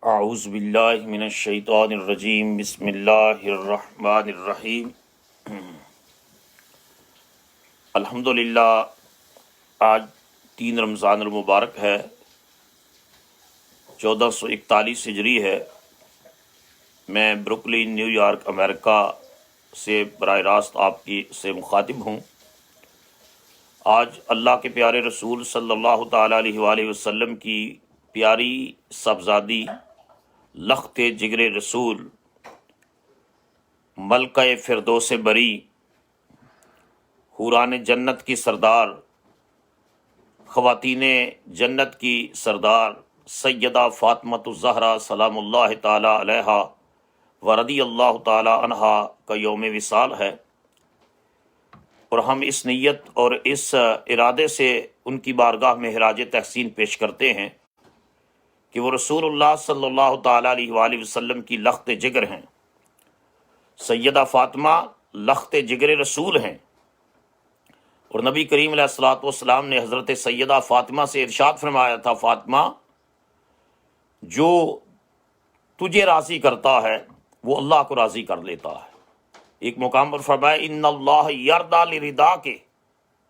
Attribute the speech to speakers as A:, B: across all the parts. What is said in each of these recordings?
A: اعوذ باللہ من الشیطان الرجیم بسم اللہ الرحمن الرحیم الحمدللہ۔ آج 3 رمضان المبارک ہے، 1441 ہجری ہے۔ میں بروکلن نیو یارک امریکہ سے براہ راست آپ کی سے مخاطب ہوں۔ آج اللہ کے پیارے رسول صلی اللہ تعالیٰ علیہ وآلہ وسلم کی پیاری صاحبزادی لخت جگر رسول ملکہ فردوس بری، حوران جنت کی سردار، خواتین جنت کی سردار سیدہ فاطمۃ الزہرا سلام اللہ تعالی علیہا و رضی اللہ تعالی عنہا کا یوم وصال ہے، اور ہم اس نیت اور اس ارادے سے ان کی بارگاہ میں خراج تحسین پیش کرتے ہیں کہ وہ رسول اللہ صلی اللہ تعالیٰ علیہ وآلہ وسلم کی لخت جگر ہیں۔ سیدہ فاطمہ لخت جگر رسول ہیں، اور نبی کریم علیہ الصلوۃ والسلام نے حضرت سیدہ فاطمہ سے ارشاد فرمایا تھا، فاطمہ جو تجھے راضی کرتا ہے وہ اللہ کو راضی کر لیتا ہے۔ ایک مقام پر فرمایا، ان اللہ یرضی لرضاک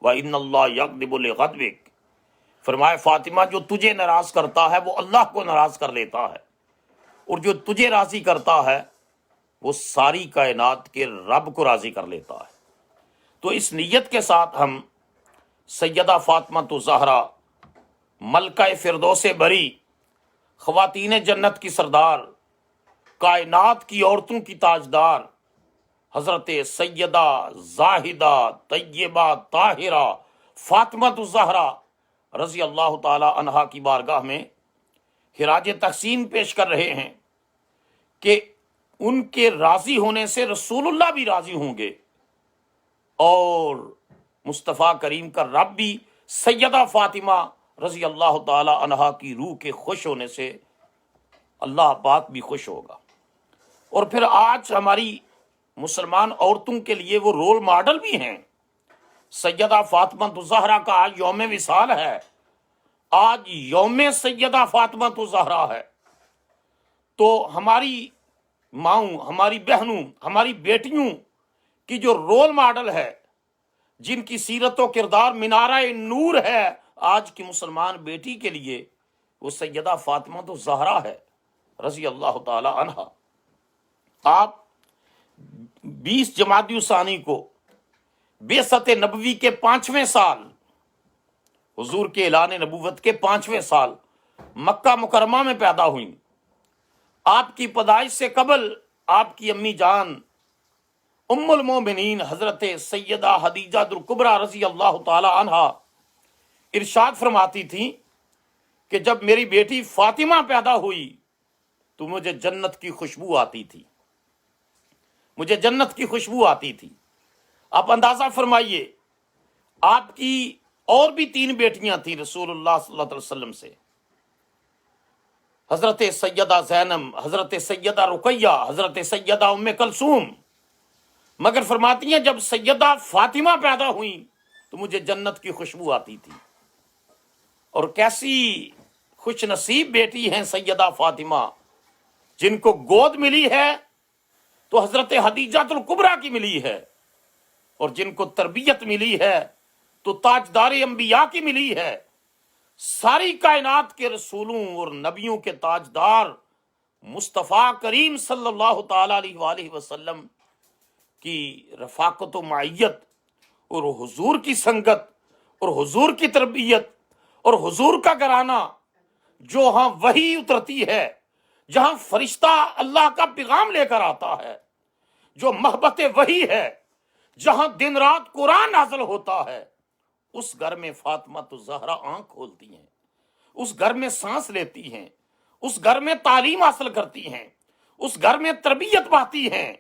A: و ان اللہ یغضب لغضبک۔ فرمایا فاطمہ جو تجھے ناراض کرتا ہے وہ اللہ کو ناراض کر لیتا ہے، اور جو تجھے راضی کرتا ہے وہ ساری کائنات کے رب کو راضی کر لیتا ہے۔ تو اس نیت کے ساتھ ہم سیدہ فاطمہ الزہرا ملکہ فردوس بری، خواتین جنت کی سردار، کائنات کی عورتوں کی تاجدار حضرت سیدہ زاہدہ طیبہ طاہرہ فاطمہ الزہرا رضی اللہ تعالی عنہا کی بارگاہ میں خراج تحسین پیش کر رہے ہیں کہ ان کے راضی ہونے سے رسول اللہ بھی راضی ہوں گے، اور مصطفیٰ کریم کا رب بھی سیدہ فاطمہ رضی اللہ تعالی عنہا کی روح کے خوش ہونے سے اللہ پاک بھی خوش ہوگا۔ اور پھر آج ہماری مسلمان عورتوں کے لیے وہ رول ماڈل بھی ہیں۔ سیدہ فاطمہ الزہرا کا آج یوم وصال ہے، آج یوم سیدہ فاطمہ الزہرا ہے، تو ہماری ماؤں، ہماری بہنوں، ہماری بیٹیوں کی جو رول ماڈل ہے، جن کی سیرت و کردار منارہ نور ہے آج کی مسلمان بیٹی کے لیے، وہ سیدہ فاطمہ الزہرا ہے رضی اللہ تعالی عنہا۔ آپ 20 جمادی الثانی کو بعثت نبوی کے 5ویں سال، حضور کے اعلان نبوت کے 5ویں سال مکہ مکرمہ میں پیدا ہوئیں۔ آپ کی پیدائش سے قبل آپ کی امی جان ام المومنین حضرت سیدہ خدیجہ الکبریٰ رضی اللہ تعالی عنہا ارشاد فرماتی تھیں کہ جب میری بیٹی فاطمہ پیدا ہوئی تو مجھے جنت کی خوشبو آتی تھی، مجھے جنت کی خوشبو آتی تھی۔ آپ اندازہ فرمائیے، آپ کی اور بھی 3 بیٹیاں تھیں رسول اللہ صلی اللہ علیہ وسلم سے، حضرت سیدہ زینب، حضرت سیدہ رقیہ، حضرت سیدہ ام کلثوم، مگر فرماتی ہیں جب سیدہ فاطمہ پیدا ہوئیں تو مجھے جنت کی خوشبو آتی تھی۔ اور کیسی خوش نصیب بیٹی ہیں سیدہ فاطمہ، جن کو گود ملی ہے تو حضرت خدیجہ الکبریٰ کی ملی ہے، اور جن کو تربیت ملی ہے تو تاجدار انبیاء کی ملی ہے۔ ساری کائنات کے رسولوں اور نبیوں کے تاجدار مصطفیٰ کریم صلی اللہ تعالی علیہ وآلہ وسلم کی رفاقت و معیت، اور حضور کی سنگت، اور حضور کی تربیت، اور حضور کا گھرانہ، جو ہاں وحی اترتی ہے، جہاں فرشتہ اللہ کا پیغام لے کر آتا ہے، جو محبت وحی ہے، جہاں دن رات قرآن نازل ہوتا ہے، اس گھر میں فاطمہ الزہرا آنکھ کھولتی ہیں، اس گھر میں سانس لیتی ہیں، اس گھر میں تعلیم حاصل کرتی ہیں، اس گھر میں تربیت پاتی ہیں،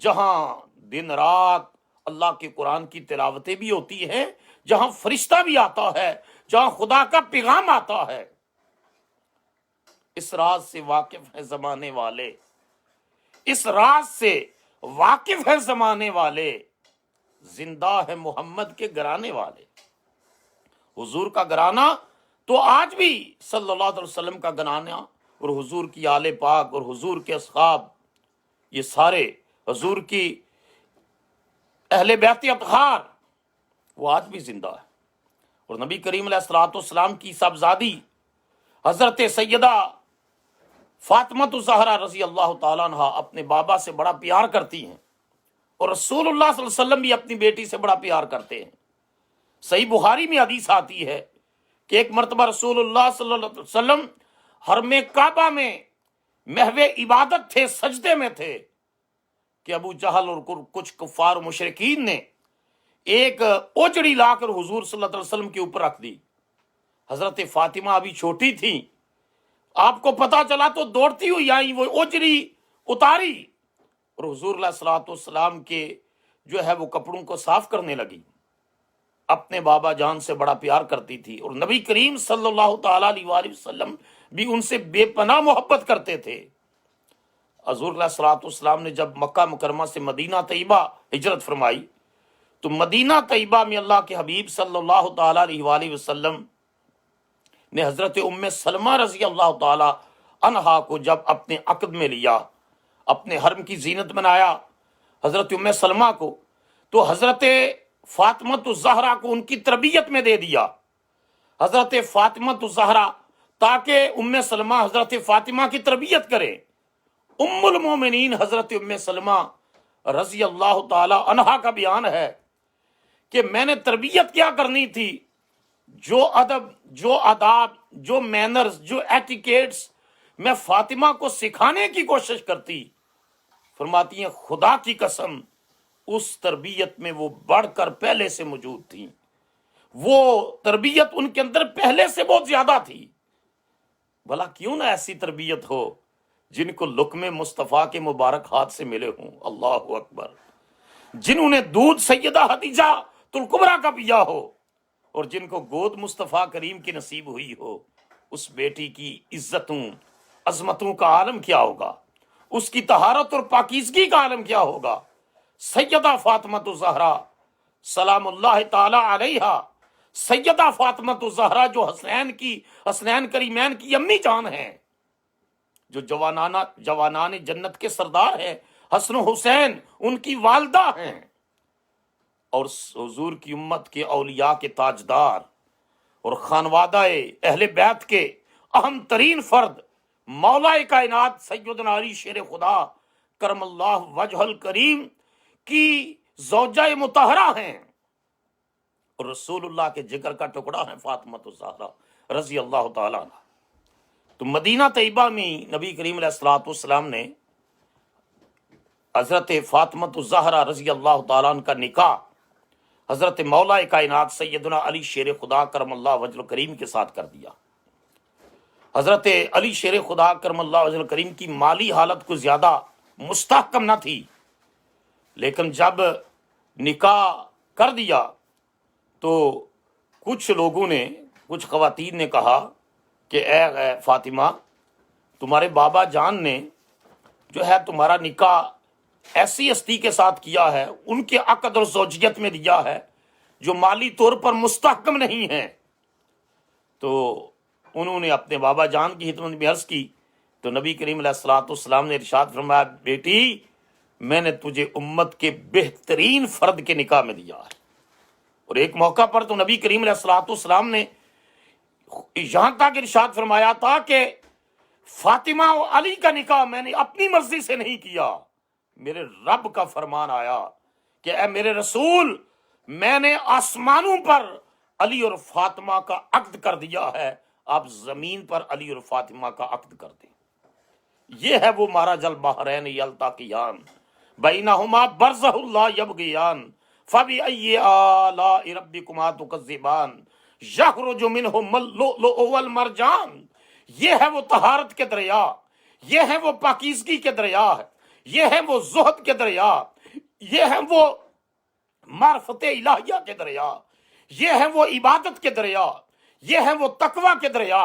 A: جہاں دن رات اللہ کے قرآن کی تلاوتیں بھی ہوتی ہیں، جہاں فرشتہ بھی آتا ہے، جہاں خدا کا پیغام آتا ہے۔ اس راز سے واقف ہے زمانے والے، اس راز سے واقف ہے زمانے والے، زندہ ہے محمد کے گھرانے والے۔ حضور کا گھرانہ تو آج بھی صلی اللہ علیہ وسلم کا گھرانہ اور حضور کی آل پاک اور حضور کے اصحاب، یہ سارے حضور کی اہل بیت اطہار، وہ آج بھی زندہ ہے۔ اور نبی کریم علیہ الصلوۃ والسلام کی صاحبزادی حضرت سیدہ فاطمہ الزہرا رضی اللہ تعالیٰ عنہ اپنے بابا سے بڑا پیار کرتی ہیں، اور رسول اللہ صلی اللہ علیہ وسلم بھی اپنی بیٹی سے بڑا پیار کرتے ہیں۔ صحیح بخاری میں حدیث آتی ہے کہ ایک مرتبہ رسول اللہ صلی اللہ علیہ وسلم حرم کعبہ میں محو عبادت تھے، سجدے میں تھے، کہ ابو جہل اور کچھ کفار و مشرکین نے ایک اوجڑی لا کر حضور صلی اللہ علیہ وسلم کے اوپر رکھ دی۔ حضرت فاطمہ ابھی چھوٹی تھی، آپ کو پتا چلا تو دوڑتی ہوئی آئی، وہ اوجڑی اتاری اور حضور علیہ الصلوۃ والسلام کے جو ہے وہ کپڑوں کو صاف کرنے لگی۔ اپنے بابا جان سے بڑا پیار کرتی تھی، اور نبی کریم صلی اللہ تعالی علیہ وآلہ وسلم بھی ان سے بے پناہ محبت کرتے تھے۔ حضور علیہ الصلوۃ والسلام نے جب مکہ مکرمہ سے مدینہ طیبہ ہجرت فرمائی تو مدینہ طیبہ میں اللہ کے حبیب صلی اللہ تعالی علیہ وآلہ وسلم نے حضرت ام سلمہ رضی اللہ تعالی عنہا کو جب اپنے عقد میں لیا، اپنے حرم کی زینت بنایا حضرت ام سلمہ کو، تو حضرت فاطمہ الزہرا کو ان کی تربیت میں دے دیا۔ حضرت فاطمہ الزہرا تاکہ ام سلمہ حضرت فاطمہ کی تربیت کرے۔ ام المومنین حضرت ام سلمہ رضی اللہ تعالی عنہا کا بیان ہے کہ میں نے تربیت کیا کرنی تھی، جو ادب، جو آداب، جو مینرز، جو ایٹیکیٹس میں فاطمہ کو سکھانے کی کوشش کرتی، فرماتی ہیں خدا کی قسم اس تربیت میں وہ بڑھ کر پہلے سے موجود تھیں، وہ تربیت ان کے اندر پہلے سے بہت زیادہ تھی۔ بھلا کیوں نہ ایسی تربیت ہو جن کو لقمے مصطفیٰ کے مبارک ہاتھ سے ملے ہوں، اللہ اکبر، جنہوں نے دودھ سیدہ خدیجہ الکبریٰ کا پیا ہو، اور جن کو گود مصطفیٰ کریم کی نصیب ہوئی ہو۔ اس بیٹی کی عزتوں عظمتوں کا عالم کیا ہوگا، اس کی طہارت اور پاکیزگی کا عالم کیا ہوگا۔ سیدہ فاطمہ الزہرا سلام اللہ تعالی علیہا، سیدہ فاطمہ الزہرا جو حسنین کریمین کی امی جان ہیں، جو جوانان جنت کے سردار ہیں، حسن و حسین ان کی والدہ ہیں، اور حضور کی امت کے اولیاء کے تاجدار اور خانوادہ اہل بیت کے اہم ترین فرد مولا کائنات سیدنا علی شیر خدا کرم اللہ وجہ الکریم کی زوجہ مطہرہ ہیں، اور رسول اللہ کے جگر کا ٹکڑا ہے فاطمہ الزہرا رضی اللہ تعالیٰ عنہ۔ تو مدینہ طیبہ میں نبی کریم علیہ الصلوۃ والسلام نے حضرت فاطمہ الزہرا رضی اللہ تعالیٰ عنہ کا نکاح حضرت مولا کائنات سیدنا علی شیر خدا کرم اللہ وجہ الکریم کے ساتھ کر دیا۔ حضرت علی شیر خدا کرم اللہ وجہ الکریم کی مالی حالت کو زیادہ مستحکم نہ تھی، لیکن جب نکاح کر دیا تو کچھ لوگوں نے، کچھ خواتین نے کہا کہ اے فاطمہ، تمہارے بابا جان نے جو ہے تمہارا نکاح ایسی ہستی کے ساتھ کیا ہے، ان کے عقد اور زوجیت میں دیا ہے جو مالی طور پر مستحکم نہیں ہے۔ تو انہوں نے اپنے بابا جان کی خدمت میں عرض کی تو نبی کریم علیہ الصلوۃ والسلام نے ارشاد فرمایا، بیٹی میں نے تجھے امت کے بہترین فرد کے نکاح میں دیا ہے۔ اور ایک موقع پر تو نبی کریم علیہ الصلوۃ والسلام نے یہاں تک ارشاد فرمایا تھا کہ فاطمہ و علی کا نکاح میں نے اپنی مرضی سے نہیں کیا، میرے رب کا فرمان آیا کہ اے میرے رسول، میں نے آسمانوں پر علی اور فاطمہ کا عقد کر دیا ہے، آپ زمین پر علی اور فاطمہ کا عقد کر دیں۔ یہ ہے وہ مرج البحرین یلتقیان بینہما برزخ لا یبغیان فبأی آلاء ربکما تکذبان یخرج منہما اللؤلؤ والمرجان۔ یہ ہے وہ طہارت کے دریا، یہ ہے وہ پاکیزگی کے دریا، یہ ہے وہ زہد کے دریا، یہ ہے وہ معرفت الہیہ کے دریا، یہ ہے وہ عبادت کے دریا، یہ ہے وہ تقوی کے دریا،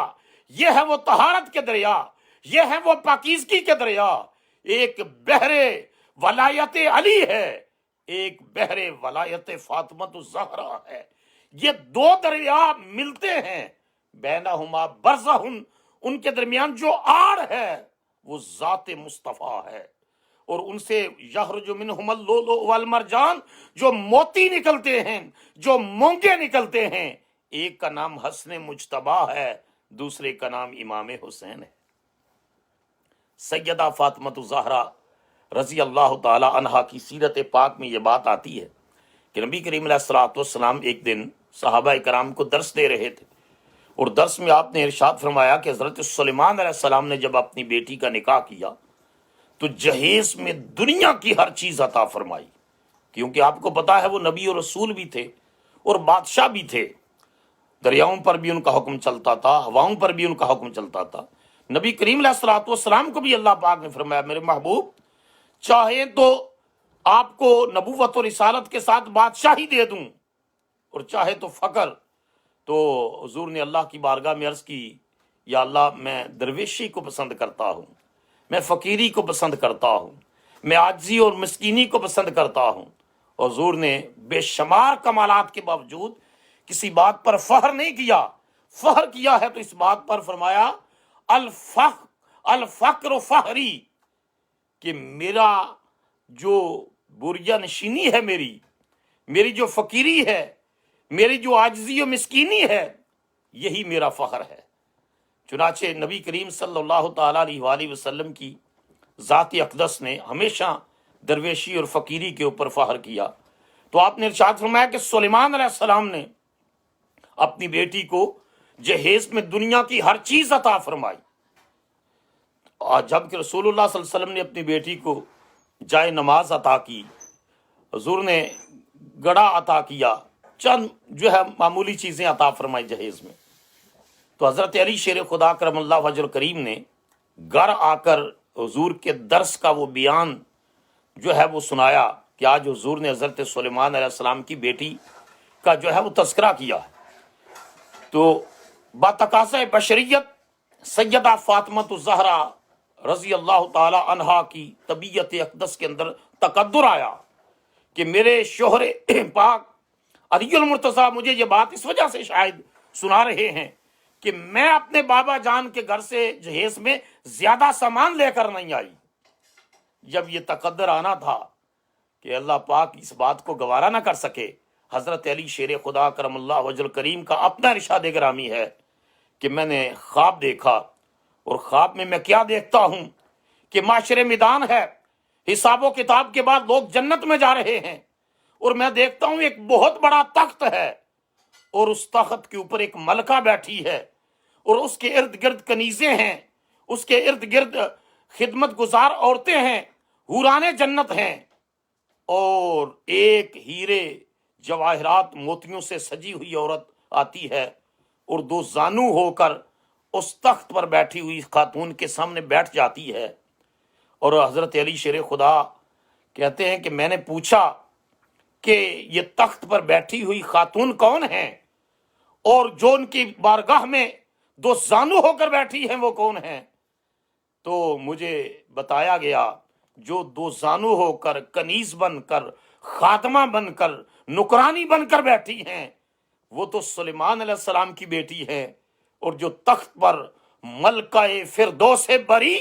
A: یہ ہے وہ طہارت کے دریا، یہ ہے وہ پاکیزگی کے دریا۔ ایک بحر ولایت علی ہے، ایک بحر ولایت فاطمہ الزہرا ہے۔ یہ دو دریا ملتے ہیں، بینہما برزخ ان کے درمیان جو آڑ ہے وہ ذات مصطفیٰ ہے، اور ان سے یخرج منہم اللؤلؤ والمرجان، جو موتی نکلتے ہیں، جو مونگے نکلتے ہیں، ایک کا نام حسن مجتبیٰ ہے، دوسرے کا نام امام حسین ہے۔ سیدہ فاطمہ الزہرا رضی اللہ تعالی عنہا کی سیرت پاک میں یہ بات آتی ہے کہ نبی کریم علیہ الصلوۃ والسلام ایک دن صحابہ کرام کو درس دے رہے تھے، اور درس میں آپ نے ارشاد فرمایا کہ حضرت سلیمان علیہ السلام نے جب اپنی بیٹی کا نکاح کیا تو جہیز میں دنیا کی ہر چیز عطا فرمائی، کیونکہ آپ کو پتا ہے وہ نبی اور رسول بھی تھے اور بادشاہ بھی تھے، دریاؤں پر بھی ان کا حکم چلتا تھا، ہواؤں پر بھی ان کا حکم چلتا تھا۔ نبی کریم علیہ الصلوۃ والسلام کو بھی اللہ پاک نے فرمایا میرے محبوب چاہے تو آپ کو نبوت اور رسالت کے ساتھ بادشاہی دے دوں، اور چاہے تو فقر۔ تو حضور نے اللہ کی بارگاہ میں عرض کی یا اللہ میں درویشی کو پسند کرتا ہوں، میں فقیری کو پسند کرتا ہوں، میں عاجزی اور مسکینی کو پسند کرتا ہوں۔ حضور نے بے شمار کمالات کے باوجود کسی بات پر فخر نہیں کیا، فخر کیا ہے تو اس بات پر فرمایا الفقر فخری، کہ میرا جو بوریا نشینی ہے، میری جو فقیری ہے، میری جو عاجزی و مسکینی ہے، یہی میرا فخر ہے۔ چنانچہ نبی کریم صلی اللہ تعالی علیہ وآلہ وسلم کی ذات اقدس نے ہمیشہ درویشی اور فقیری کے اوپر فخر کیا۔ تو آپ نے ارشاد فرمایا کہ سلیمان علیہ السلام نے اپنی بیٹی کو جہیز میں دنیا کی ہر چیز عطا فرمائی، اور جب کہ رسول اللہ صلی اللہ علیہ وسلم نے اپنی بیٹی کو جائے نماز عطا کی، حضور نے گڑا عطا کیا، چند جو ہے معمولی چیزیں عطا فرمائی جہیز میں۔ تو حضرت علی شیر خدا کرم اللہ وجہ الکریم نے گھر آ کر حضور کے درس کا وہ بیان جو ہے وہ سنایا کہ آج حضور نے حضرت سلیمان علیہ السلام کی بیٹی کا جو ہے وہ تذکرہ کیا ہے۔ تو بتقاضۂ بشریت سیدہ فاطمہ الزہرا رضی اللہ تعالی عنہا کی طبیعت اقدس کے اندر تقدر آیا کہ میرے شوہر پاک علی المرتضیٰ مجھے یہ بات اس وجہ سے شاید سنا رہے ہیں کہ میں اپنے بابا جان کے گھر سے جہیز میں زیادہ سامان لے کر نہیں آئی۔ جب یہ تقدر آنا تھا کہ اللہ پاک اس بات کو گوارا نہ کر سکے، حضرت علی شیر خدا کرم اللہ وجہ الکریم کا اپنا ارشاد گرامی ہے کہ میں نے خواب دیکھا، اور خواب میں میں کیا دیکھتا ہوں کہ معاشر میدان ہے، حساب و کتاب کے بعد لوگ جنت میں جا رہے ہیں، اور میں دیکھتا ہوں ایک بہت بڑا تخت ہے، اور اس تخت کے اوپر ایک ملکہ بیٹھی ہے، اور اس کے ارد گرد کنیزیں ہیں، اس کے ارد گرد خدمت گزار عورتیں ہیں، حوران جنت ہیں، اور ایک ہیرے جواہرات موتیوں سے سجی ہوئی عورت آتی ہے، اور دو زانو ہو کر اس تخت پر بیٹھی ہوئی خاتون کے سامنے بیٹھ جاتی ہے۔ اور حضرت علی شیر خدا کہتے ہیں کہ میں نے پوچھا کہ یہ تخت پر بیٹھی ہوئی خاتون کون ہیں، اور جو ان کی بارگاہ میں دو زانو ہو کر بیٹھی ہیں وہ کون ہیں؟ تو مجھے بتایا گیا جو دو زانو ہو کر کنیز بن کر خادمہ بن کر نکرانی بن کر بیٹھی ہیں وہ تو سلیمان علیہ السلام کی بیٹی ہے، اور جو تخت پر ملکہ فردوس بری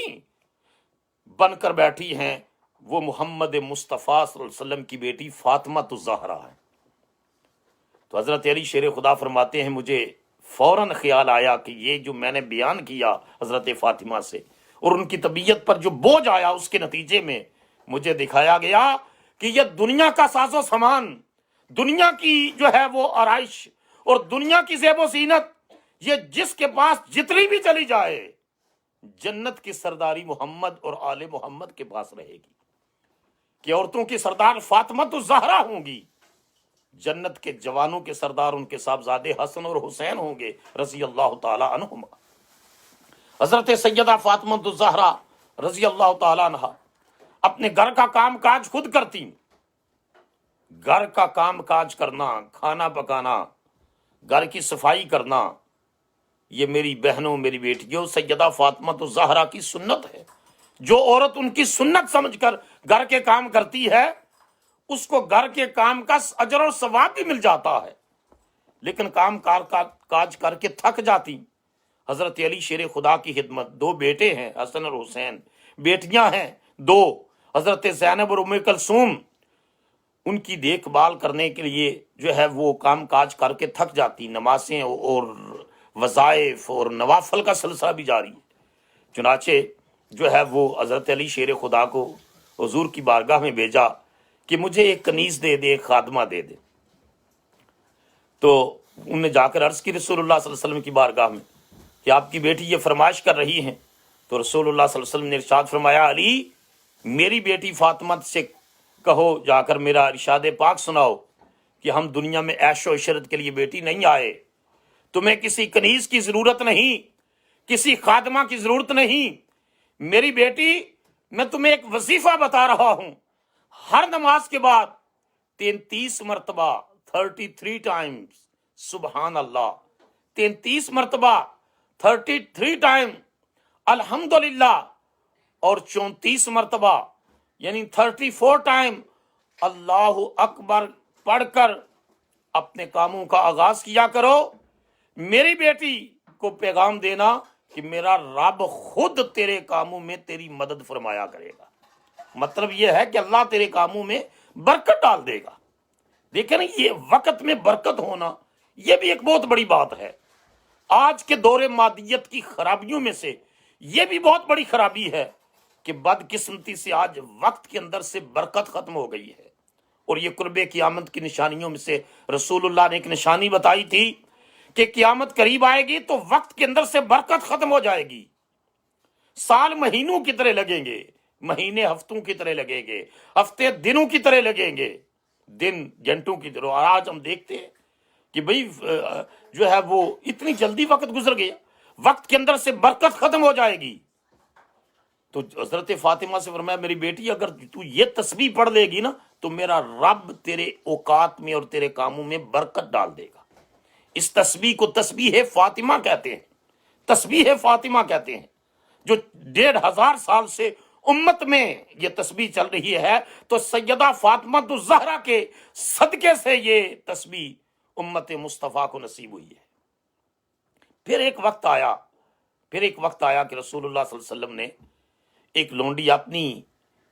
A: بن کر بیٹھی ہیں وہ محمد مصطفیٰ صلی اللہ علیہ وسلم کی بیٹی فاطمہ الزہرا ہے۔ تو حضرت علی شیر خدا فرماتے ہیں مجھے فوراً خیال آیا کہ یہ جو میں نے بیان کیا حضرت فاطمہ سے، اور ان کی طبیعت پر جو بوجھ آیا اس کے نتیجے میں مجھے دکھایا گیا کہ یہ دنیا کا ساز و سامان، دنیا کی جو ہے وہ آرائش اور دنیا کی زیب و زینت، یہ جس کے پاس جتنی بھی چلی جائے جنت کی سرداری محمد اور آل محمد کے پاس رہے گی، کہ عورتوں کی سردار فاطمہ الزہرا ہوں گی، جنت کے جوانوں کے سردار ان کے صاحبزادے حسن اور حسین ہوں گے رضی اللہ تعالی عنہما۔ حضرت سیدہ فاطمہ الزہرا رضی اللہ تعالی عنہ اپنے گھر کا کام کاج خود کرتی، گھر کا کام کاج کرنا، کھانا پکانا، گھر کی صفائی کرنا، یہ میری بہنوں میری بیٹیوں سیدہ فاطمہ الزہرا کی سنت ہے۔ جو عورت ان کی سنت سمجھ کر گھر کے کام کرتی ہے اس کو گھر کے کام کا اجر و ثواب بھی مل جاتا ہے، لیکن کام کاج کر کے تھک جاتی، حضرت علی شیر خدا کی خدمت، 2 بیٹے ہیں حسن اور حسین، بیٹیاں ہیں 2، حضرت زینب اور ام کلثوم، ان کی دیکھ بھال کرنے کے لیے جو ہے وہ کام کاج کر کے تھک جاتی، نمازیں اور وظائف اور نوافل کا سلسلہ بھی جاری ہے۔ چنانچہ جو ہے وہ حضرت علی شیر خدا کو حضور کی بارگاہ میں بھیجا کہ مجھے ایک کنیز دے دے، ایک خادمہ دے دے۔ تو انہوں نے جا کر عرض کی رسول اللہ صلی اللہ علیہ وسلم کی بارگاہ میں کہ آپ کی بیٹی یہ فرمائش کر رہی ہیں۔ تو رسول اللہ صلی اللہ علیہ وسلم نے ارشاد فرمایا، علی میری بیٹی فاطمہ سے کہو جا کر میرا ارشاد پاک سناؤ کہ ہم دنیا میں عیش و عشرت کے لیے بیٹی نہیں آئے، تمہیں کسی کنیز کی ضرورت نہیں، کسی خادمہ کی ضرورت نہیں، میری بیٹی میں تمہیں ایک وظیفہ بتا رہا ہوں، ہر نماز کے بعد 33 مرتبہ 33 ٹائمز سبحان اللہ، 33 مرتبہ 33 ٹائم الحمدللہ، اور 34 مرتبہ یعنی 34 ٹائم اللہ اکبر پڑھ کر اپنے کاموں کا آغاز کیا کرو۔ میری بیٹی کو پیغام دینا کہ میرا رب خود تیرے کاموں میں تیری مدد فرمایا کرے گا، مطلب یہ ہے کہ اللہ تیرے کاموں میں برکت ڈال دے گا۔ دیکھیں نا، یہ وقت میں برکت ہونا یہ بھی ایک بہت بڑی بات ہے۔ آج کے دور مادیت کی خرابیوں میں سے یہ بھی بہت بڑی خرابی ہے کہ بدقسمتی سے آج وقت کے اندر سے برکت ختم ہو گئی ہے، اور یہ قرب قیامت کی نشانیوں میں سے رسول اللہ نے ایک نشانی بتائی تھی کہ قیامت قریب آئے گی تو وقت کے اندر سے برکت ختم ہو جائے گی، سال مہینوں کی طرح لگیں گے، مہینے ہفتوں کی طرح لگیں گے، ہفتے دنوں کی طرح لگیں گے، دن گھنٹوں کی طرح۔ اور آج ہم دیکھتے ہیں کہ بھئی جو ہے وہ اتنی جلدی وقت گزر گیا، وقت کے اندر سے برکت ختم ہو جائے گی۔ تو حضرت فاطمہ سے فرمایا، میری بیٹی اگر تو یہ تسبیح پڑھ لے گی نا تو میرا رب تیرے اوقات میں اور تیرے کاموں میں برکت ڈال دے گا۔ اس تسبیح کو تسبیح فاطمہ کہتے ہیں، تسبیح فاطمہ کہتے ہیں، جو 1500 سال سے امت میں یہ تسبیح چل رہی ہے۔ تو سیدہ فاطمہ الزہرا کے صدقے سے یہ تسبیح امت مصطفیٰ کو نصیب ہوئی ہے۔ پھر ایک وقت آیا کہ رسول اللہ صلی اللہ علیہ وسلم نے ایک لونڈی اپنی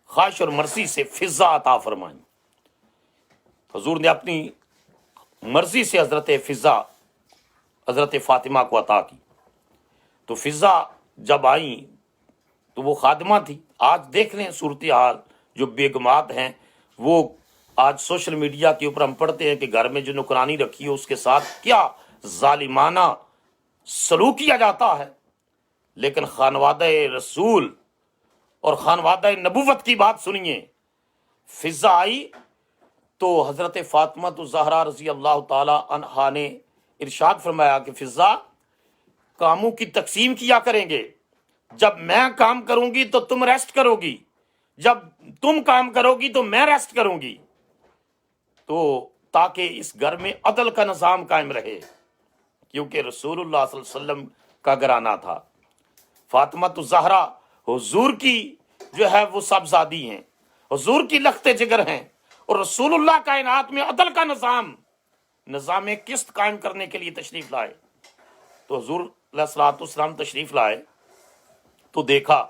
A: خواہش اور مرضی سے فضہ عطا فرمائی۔ حضور نے اپنی مرضی سے حضرت فضہ حضرت فاطمہ کو عطا کی۔ تو فضہ جب آئیں تو وہ خادمہ تھی۔ آج دیکھ لیں صورتحال، جو بیگمات ہیں وہ آج سوشل میڈیا کے اوپر ہم پڑھتے ہیں کہ گھر میں جو نوکرانی رکھی ہے اس کے ساتھ کیا ظالمانہ سلوک کیا جاتا ہے۔ لیکن خانوادہ رسول اور خانوادہ نبوت کی بات سنیے، فضہ آئی تو حضرت فاطمہ الزہرا رضی اللہ تعالی عنہا نے ارشاد فرمایا کہ فضہ کاموں کی تقسیم کیا کریں گے، جب میں کام کروں گی تو تم ریسٹ کرو گی، جب تم کام کرو گی تو میں ریسٹ کروں گی، تو تاکہ اس گھر میں عدل کا نظام قائم رہے، کیونکہ رسول اللہ صلی اللہ علیہ وسلم کا گھرانہ تھا۔ فاطمہ الزہرا حضور کی جو ہے وہ صاحبزادی ہیں، حضور کی لخت جگر ہیں، اور رسول اللہ کائنات میں عدل کا نظام قسط قائم کرنے کے لیے تشریف لائے۔ تو حضور علیہ الصلوۃ والسلام تشریف لائے تو دیکھا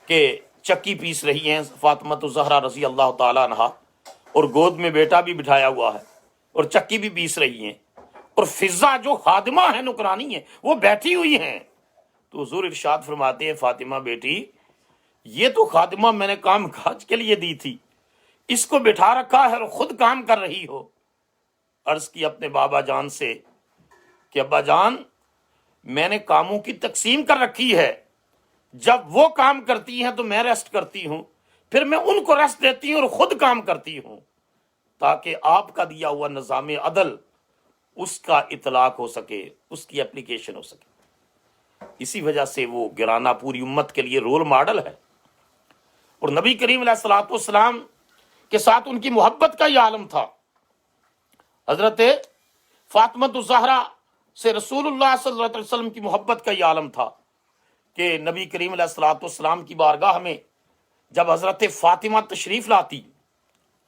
A: کہ چکی پیس رہی ہیں فاطمہ الزہرا رضی اللہ تعالی عنہا، اور گود میں بیٹا بھی بٹھایا ہوا ہے اور چکی بھی پیس رہی ہیں، اور فضہ جو خادمہ ہے نوکرانی ہے وہ بیٹھی ہوئی ہیں۔ تو حضور ارشاد فرماتے ہیں، فاطمہ بیٹی یہ تو خادمہ میں نے کام کاج کے لیے دی تھی، اس کو بٹھا رکھا ہے اور خود کام کر رہی ہو۔ عرض کی اپنے بابا جان سے کہ ابا جان میں نے کاموں کی تقسیم کر رکھی ہے، جب وہ کام کرتی ہیں تو میں ریسٹ کرتی ہوں، پھر میں ان کو ریسٹ دیتی ہوں اور خود کام کرتی ہوں، تاکہ آپ کا دیا ہوا نظام عدل اس کا اطلاق ہو سکے، اس کی اپلیکیشن ہو سکے۔ اسی وجہ سے وہ گرانہ پوری امت کے لیے رول ماڈل ہے، اور نبی کریم علیہ الصلوۃ والسلام کے ساتھ ان کی محبت کا یہ عالم تھا۔ حضرت فاطمہ الزہرا سے رسول اللہ صلی اللہ علیہ وسلم کی محبت کا یہ عالم تھا کہ نبی کریم علیہ الصلوۃ والسلام کی بارگاہ میں جب حضرت فاطمہ تشریف لاتی،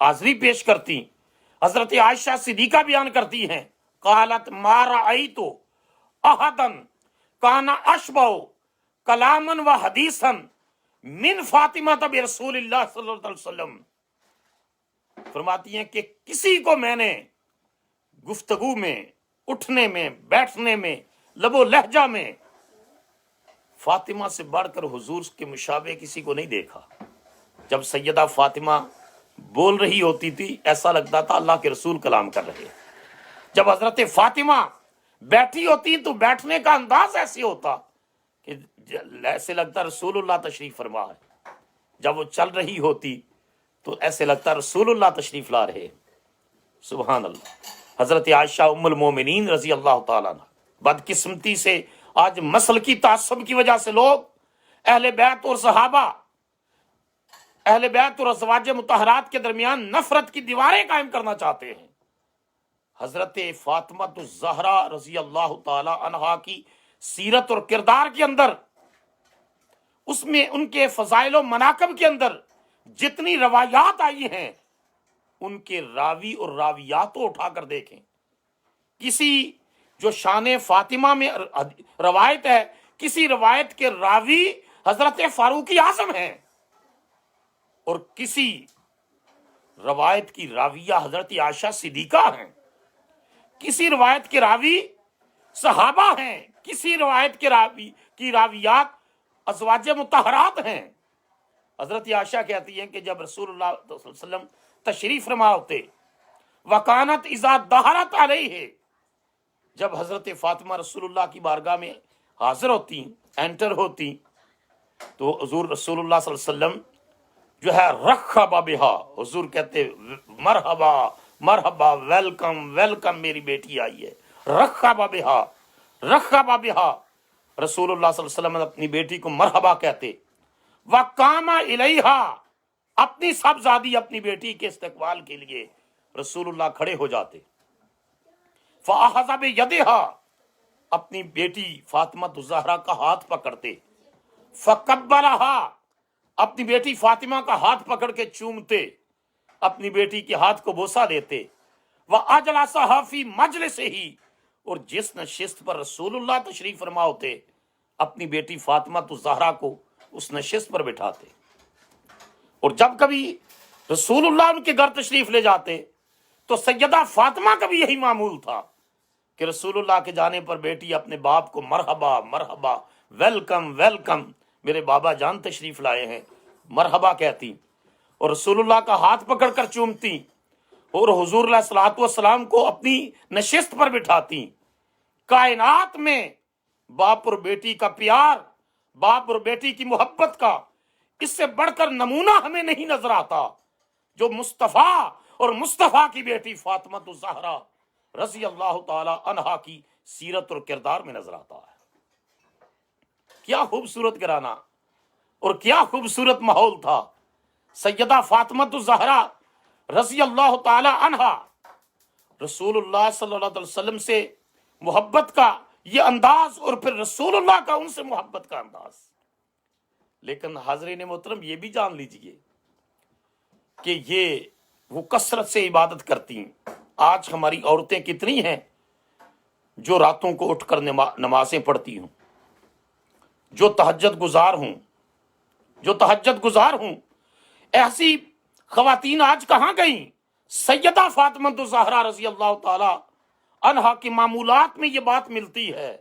A: حاضری پیش کرتی، حضرت عائشہ صدیقہ بیان کرتی ہیں، قالت ما رأیت احدا کانا اشبہ کلامن و حدیثن من فاطمہ تب رسول اللہ صلی اللہ علیہ وسلم، فرماتی ہیں کہ کسی کو میں نے گفتگو میں، اٹھنے میں، بیٹھنے میں، لب و لہجہ میں فاطمہ سے بڑھ کر حضور کے مشابہ کسی کو نہیں دیکھا۔ جب سیدہ فاطمہ بول رہی ہوتی تھی ایسا لگتا تھا اللہ کے رسول کلام کر رہے۔ جب حضرت فاطمہ بیٹھی ہوتی تو بیٹھنے کا انداز ایسے ہوتا کہ ایسے لگتا رسول اللہ تشریف فرما ہے۔ جب وہ چل رہی ہوتی تو ایسے لگتا رسول اللہ تشریف لا رہے۔ سبحان اللہ۔ حضرت عائشہ ام المومنین رضی اللہ تعالیٰ عنہ، بدقسمتی سے آج مسلکی تعصب کی وجہ سے لوگ اہل بیت اور صحابہ، اہل بیت اور ازواج مطہرات کے درمیان نفرت کی دیواریں قائم کرنا چاہتے ہیں۔ حضرت فاطمہ الزہرا رضی اللہ تعالی عنہا کی سیرت اور کردار کے اندر، اس میں ان کے فضائل و مناقب کے اندر جتنی روایات آئی ہیں، ان کے راوی اور راویات کو اٹھا کر دیکھیں۔ کسی جو شان فاطمہ میں روایت ہے، کسی روایت کے راوی حضرت فاروق اعظم ہیں، اور کسی روایت کی راویہ حضرت عائشہ صدیقہ ہیں، کسی روایت کے راوی صحابہ ہیں، کسی روایت کے راوی کی راویات ازواج مطہرات ہیں۔ حضرت عائشہ کہتی ہیں کہ جب رسول اللہ صلی اللہ علیہ وسلم تشریف فرما ہوتے، وکانت اذا دہرت علیہ، جب حضرت فاطمہ رسول اللہ کی بارگاہ میں حاضر ہوتی، انٹر ہوتی، تو حضور رسول اللہ صلی اللہ علیہ وسلم جو ہے رحب بہا، حضور کہتے مرحبا مرحبا، ویلکم ویلکم، میری بیٹی آئی ہے۔ رحب بہا رحب بہا، رسول اللہ صلی اللہ علیہ وسلم اپنی بیٹی کو مرحبا کہتے۔ وقام الیہا، اپنی صاحبزادی اپنی بیٹی کے استقبال کے لیے رسول اللہ کھڑے ہو جاتے۔ فاخذ بیدہا، اپنی بیٹی فاطمہ الزہرا کا ہاتھ پکڑتے۔ فقبلہا، اپنی بیٹی فاطمہ کا ہاتھ پکڑ کے چومتے، اپنی بیٹی کے ہاتھ کو بوسہ دیتے۔ وَأَجْلَسَهَا فِي مَجْلِسِهِ، اور جس نشست پر رسول اللہ تشریف فرما ہوتے اپنی بیٹی فاطمہ الزہرا کو اس نشست پر بٹھاتے۔ اور جب کبھی رسول اللہ ان کے گھر تشریف لے جاتے تو سیدہ فاطمہ کا بھی یہی معمول تھا کہ رسول اللہ کے جانے پر بیٹی اپنے باپ کو مرحبا مرحبا، ویلکم ویلکم، میرے بابا جان تشریف لائے ہیں، مرحبا کہتی، اور رسول اللہ کا ہاتھ پکڑ کر چومتی، اور حضور علیہ الصلوۃ والسلام کو اپنی نشست پر بٹھاتی۔ کائنات میں باپ اور بیٹی کا پیار، باپ اور بیٹی کی محبت کا اس سے بڑھ کر نمونہ ہمیں نہیں نظر آتا جو مصطفیٰ اور مصطفیٰ کی بیٹی فاطمہ الزہرا رضی اللہ تعالی عنہا کی سیرت اور کردار میں نظر آتا ہے۔ کیا خوبصورت گھرانہ اور کیا خوبصورت ماحول تھا۔ سیدہ فاطمہ الزہرا رضی اللہ تعالی عنہا، رسول اللہ صلی اللہ علیہ وسلم سے محبت کا یہ انداز، اور پھر رسول اللہ کا ان سے محبت کا انداز۔ لیکن حاضرین محترم یہ بھی جان لیجئے کہ یہ وہ کثرت سے عبادت کرتی ہیں۔ آج ہماری عورتیں کتنی ہیں جو راتوں کو اٹھ کر نمازیں پڑھتی ہوں، جو تہجد گزار ہوں، ایسی خواتین آج کہاں گئیں؟ سیدہ فاطمہ الزہرا رضی اللہ تعالی عنہا کی معمولات میں یہ بات ملتی ہے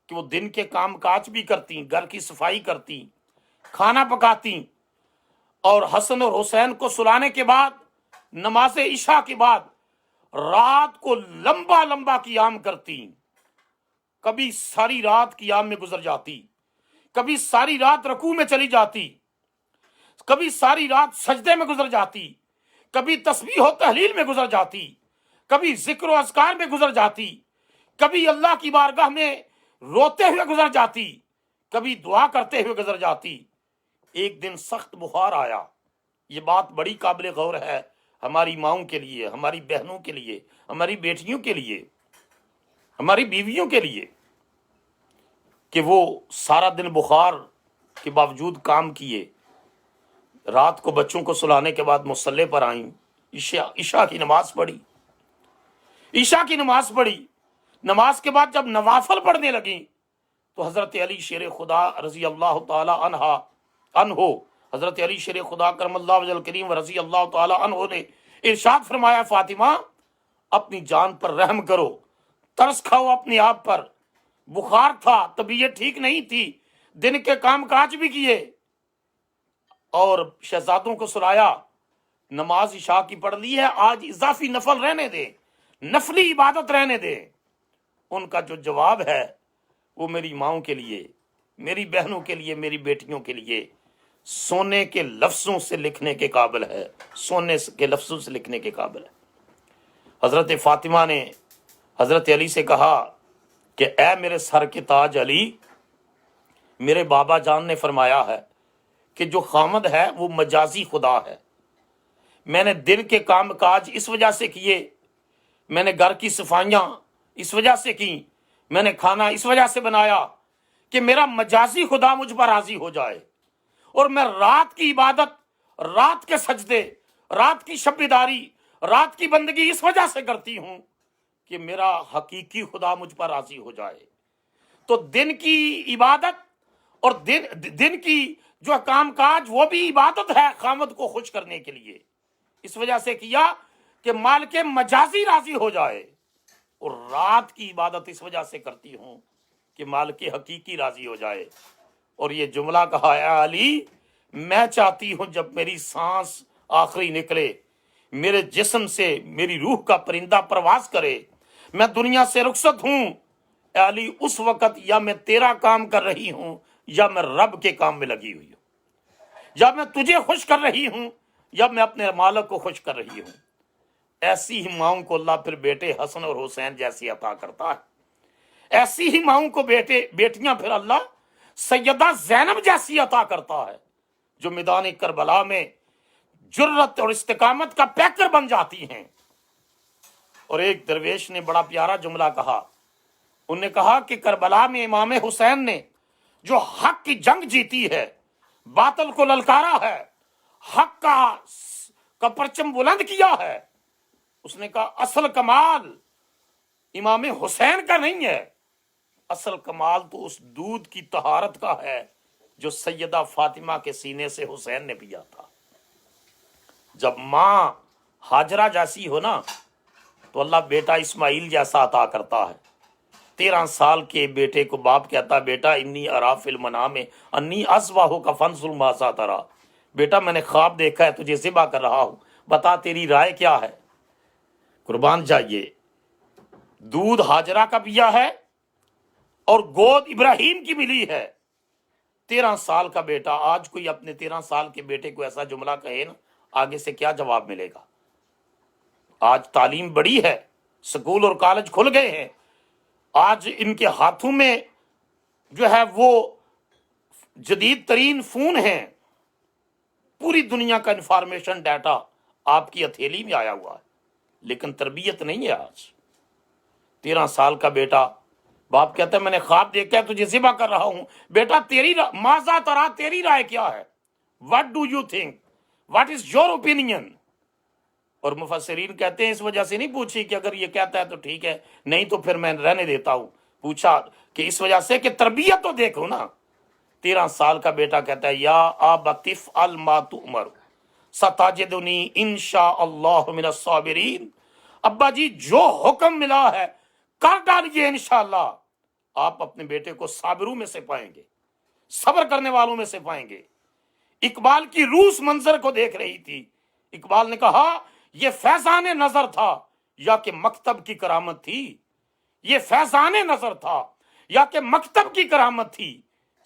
A: کہ وہ دن کے کام کاج بھی کرتی، گھر کی صفائی کرتی، کھانا پکاتی، اور حسن اور حسین کو سلانے کے بعد نماز عشاء کے بعد رات کو لمبا لمبا قیام کرتی۔ کبھی ساری رات قیام میں گزر جاتی، کبھی ساری رات رکوع میں چلی جاتی، کبھی ساری رات سجدے میں گزر جاتی، کبھی تسبیح و تحلیل میں گزر جاتی، کبھی ذکر و اذکار میں گزر جاتی، کبھی اللہ کی بارگاہ میں روتے ہوئے گزر جاتی، کبھی دعا کرتے ہوئے گزر جاتی۔ ایک دن سخت بخار آیا، یہ بات بڑی قابل غور ہے ہماری ماؤں کے لیے، ہماری بہنوں کے لیے، ہماری بیٹیوں کے لیے، ہماری بیویوں کے لیے، کہ وہ سارا دن بخار کے باوجود کام کیے، رات کو بچوں کو سلانے کے بعد مصلی پر آئیں، عشاء کی نماز پڑھی، نماز کے بعد جب نوافل پڑھنے لگیں تو حضرت علی شیر خدا رضی اللہ تعالی عنہ حضرت علی شیر خدا کرم اللہ وجہ الکریم و رضی اللہ تعالی عنہ نے ارشاد فرمایا، فاطمہ اپنی جان پر رحم کرو، ترس کھاؤ اپنے آپ پر، بخار تھا، طبیعت ٹھیک نہیں تھی، دن کے کام کاج بھی کیے اور شہزادوں کو سلایا، نماز عشاء کی پڑھ لی ہے، آج اضافی نفل رہنے دیں، نفلی عبادت رہنے دیں۔ ان کا جو جواب ہے وہ میری ماؤں کے لیے، میری بہنوں کے لیے، میری بیٹیوں کے لیے سونے کے لفظوں سے لکھنے کے قابل ہے، سونے کے لفظوں سے لکھنے کے قابل ہے۔ حضرت فاطمہ نے حضرت علی سے کہا کہ اے میرے سر کے تاج علی، میرے بابا جان نے فرمایا ہے کہ جو خامد ہے وہ مجازی خدا ہے۔ میں نے دل کے کام کاج اس وجہ سے کیے، میں نے گھر کی صفائیاں اس وجہ سے کی، میں نے کھانا اس وجہ سے بنایا کہ میرا مجازی خدا مجھ پر راضی ہو جائے، اور میں رات کی عبادت، رات کے سجدے، رات کی شب بیداری، رات کی بندگی اس وجہ سے کرتی ہوں کہ میرا حقیقی خدا مجھ پر راضی ہو جائے۔ تو دن کی عبادت اور دن کی جو کام کاج وہ بھی عبادت ہے خامد کو خوش کرنے کے لیے، اس وجہ سے کیا کہ مالک مجازی راضی ہو جائے، اور رات کی عبادت اس وجہ سے کرتی ہوں کہ مالک حقیقی راضی ہو جائے۔ اور یہ جملہ کہا، اے علی میں چاہتی ہوں جب میری سانس آخری نکلے، میرے جسم سے میری روح کا پرندہ پرواز کرے، میں دنیا سے رخصت ہوں، اے علی اس وقت یا میں تیرا کام کر رہی ہوں یا میں رب کے کام میں لگی ہوئی ہوں، یا میں تجھے خوش کر رہی ہوں یا میں اپنے مالک کو خوش کر رہی ہوں۔ ایسی ہی ماؤں کو اللہ پھر بیٹے حسن اور حسین جیسی عطا کرتا ہے، ایسی ہی ماؤں کو بیٹیاں پھر اللہ سیدہ زینب جیسی عطا کرتا ہے، جو میدان کربلا میں جرت اور استقامت کا پیکر بن جاتی ہیں۔ اور ایک درویش نے بڑا پیارا جملہ کہا، انہوں نے کہا کہ کربلا میں امام حسین نے جو حق کی جنگ جیتی ہے، باطل کو للکارا ہے، حق کا پرچم بلند کیا ہے، اس نے کہا اصل کمال امام حسین کا نہیں ہے، اصل کمال تو اس دودھ کی طہارت کا ہے جو سیدہ فاطمہ کے سینے سے حسین نے پیا تھا۔ جب ماں ہاجرہ جیسی ہو نا تو اللہ بیٹا اسماعیل جیسا عطا کرتا ہے۔ 13 سال کے بیٹے کو باپ کہتا، بیٹا انی ارا فی المنام انی اذبحک کا فانظر ماذا تری، بیٹا میں نے خواب دیکھا ہے تجھے ذبح کر رہا ہوں، بتا تیری رائے کیا ہے۔ قربان جائیے، دودھ ہاجرہ کا پیا ہے اور گود ابراہیم کی ملی ہے۔ 13 سال کا بیٹا، آج کوئی اپنے 13 سال کے بیٹے کو ایسا جملہ کہے نا، آگے سے کیا جواب ملے گا؟ آج تعلیم بڑی ہے، سکول اور کالج کھل گئے ہیں، آج ان کے ہاتھوں میں جو ہے وہ جدید ترین فون ہیں، پوری دنیا کا انفارمیشن ڈیٹا آپ کی ہتھیلی میں آیا ہوا ہے، لیکن تربیت نہیں ہے۔ آج 13 سال کا بیٹا، باپ کہتا ہے میں نے خواب دیکھا ہے تجھے ذبح کر رہا ہوں، بیٹا تیری ماذا ترا، تیری رائے کیا ہے؟ What do you think, what is your opinion? اور مفسرین کہتے ہیں اس وجہ سے نہیں پوچھی کہ اگر یہ کہتا ہے تو ٹھیک ہے، نہیں تو پھر میں رہنے دیتا ہوں، پوچھا کہ اس وجہ سے کہ تربیت تو دیکھو نا۔ 13 سال کا بیٹا کہتا ہے یا ابت افعل ما تؤمر ستجدنی انشاء اللہ من الصابرین، ابا جی جو حکم ملا ہے کر ڈالیے، انشاءاللہ آپ اپنے بیٹے کو صابروں میں سے پائیں گے، صبر کرنے والوں میں سے پائیں گے۔ اقبال کی روح اس منظر کو دیکھ رہی تھی، اقبال نے کہا یہ فیضان نظر تھا یا کہ مکتب کی کرامت تھی، یہ فیضان نظر تھا یا کہ مکتب کی کرامت تھی،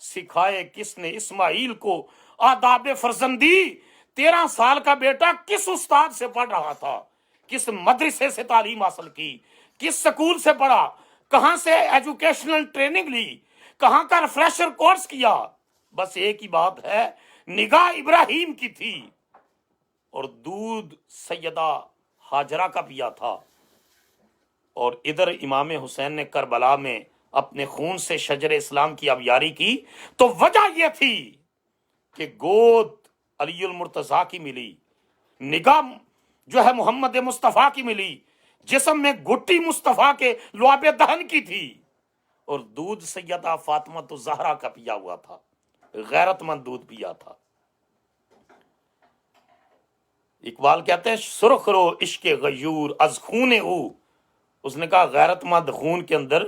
A: سکھائے کس نے اسماعیل کو آداب فرزندی۔ 13 سال کا بیٹا کس استاد سے پڑھ رہا تھا، کس مدرسے سے تعلیم حاصل کی، کس سکول سے پڑھا، کہاں سے ایجوکیشنل ٹریننگ لی، کہاں کا ریفریشر کورس کیا؟ بس ایک ہی بات ہے، نگاہ ابراہیم کی تھی اور دودھ سیدہ ہاجرہ کا پیا تھا۔ اور ادھر امام حسین نے کربلا میں اپنے خون سے شجر اسلام کی آبیاری کی، تو وجہ یہ تھی کہ گود علی المرتضیٰ کی ملی، نگاہ جو ہے محمد مصطفیٰ کی ملی، جسم میں گھٹی مصطفیٰ کے لعاب دہن کی تھی، اور دودھ سیدہ فاطمہ الزہرا کا پیا ہوا تھا، غیرت مند دودھ پیا تھا۔ اقبال کہتے ہیں سرخ رو عشق غیور از خون او، اس نے کہا غیرت مند خون کے اندر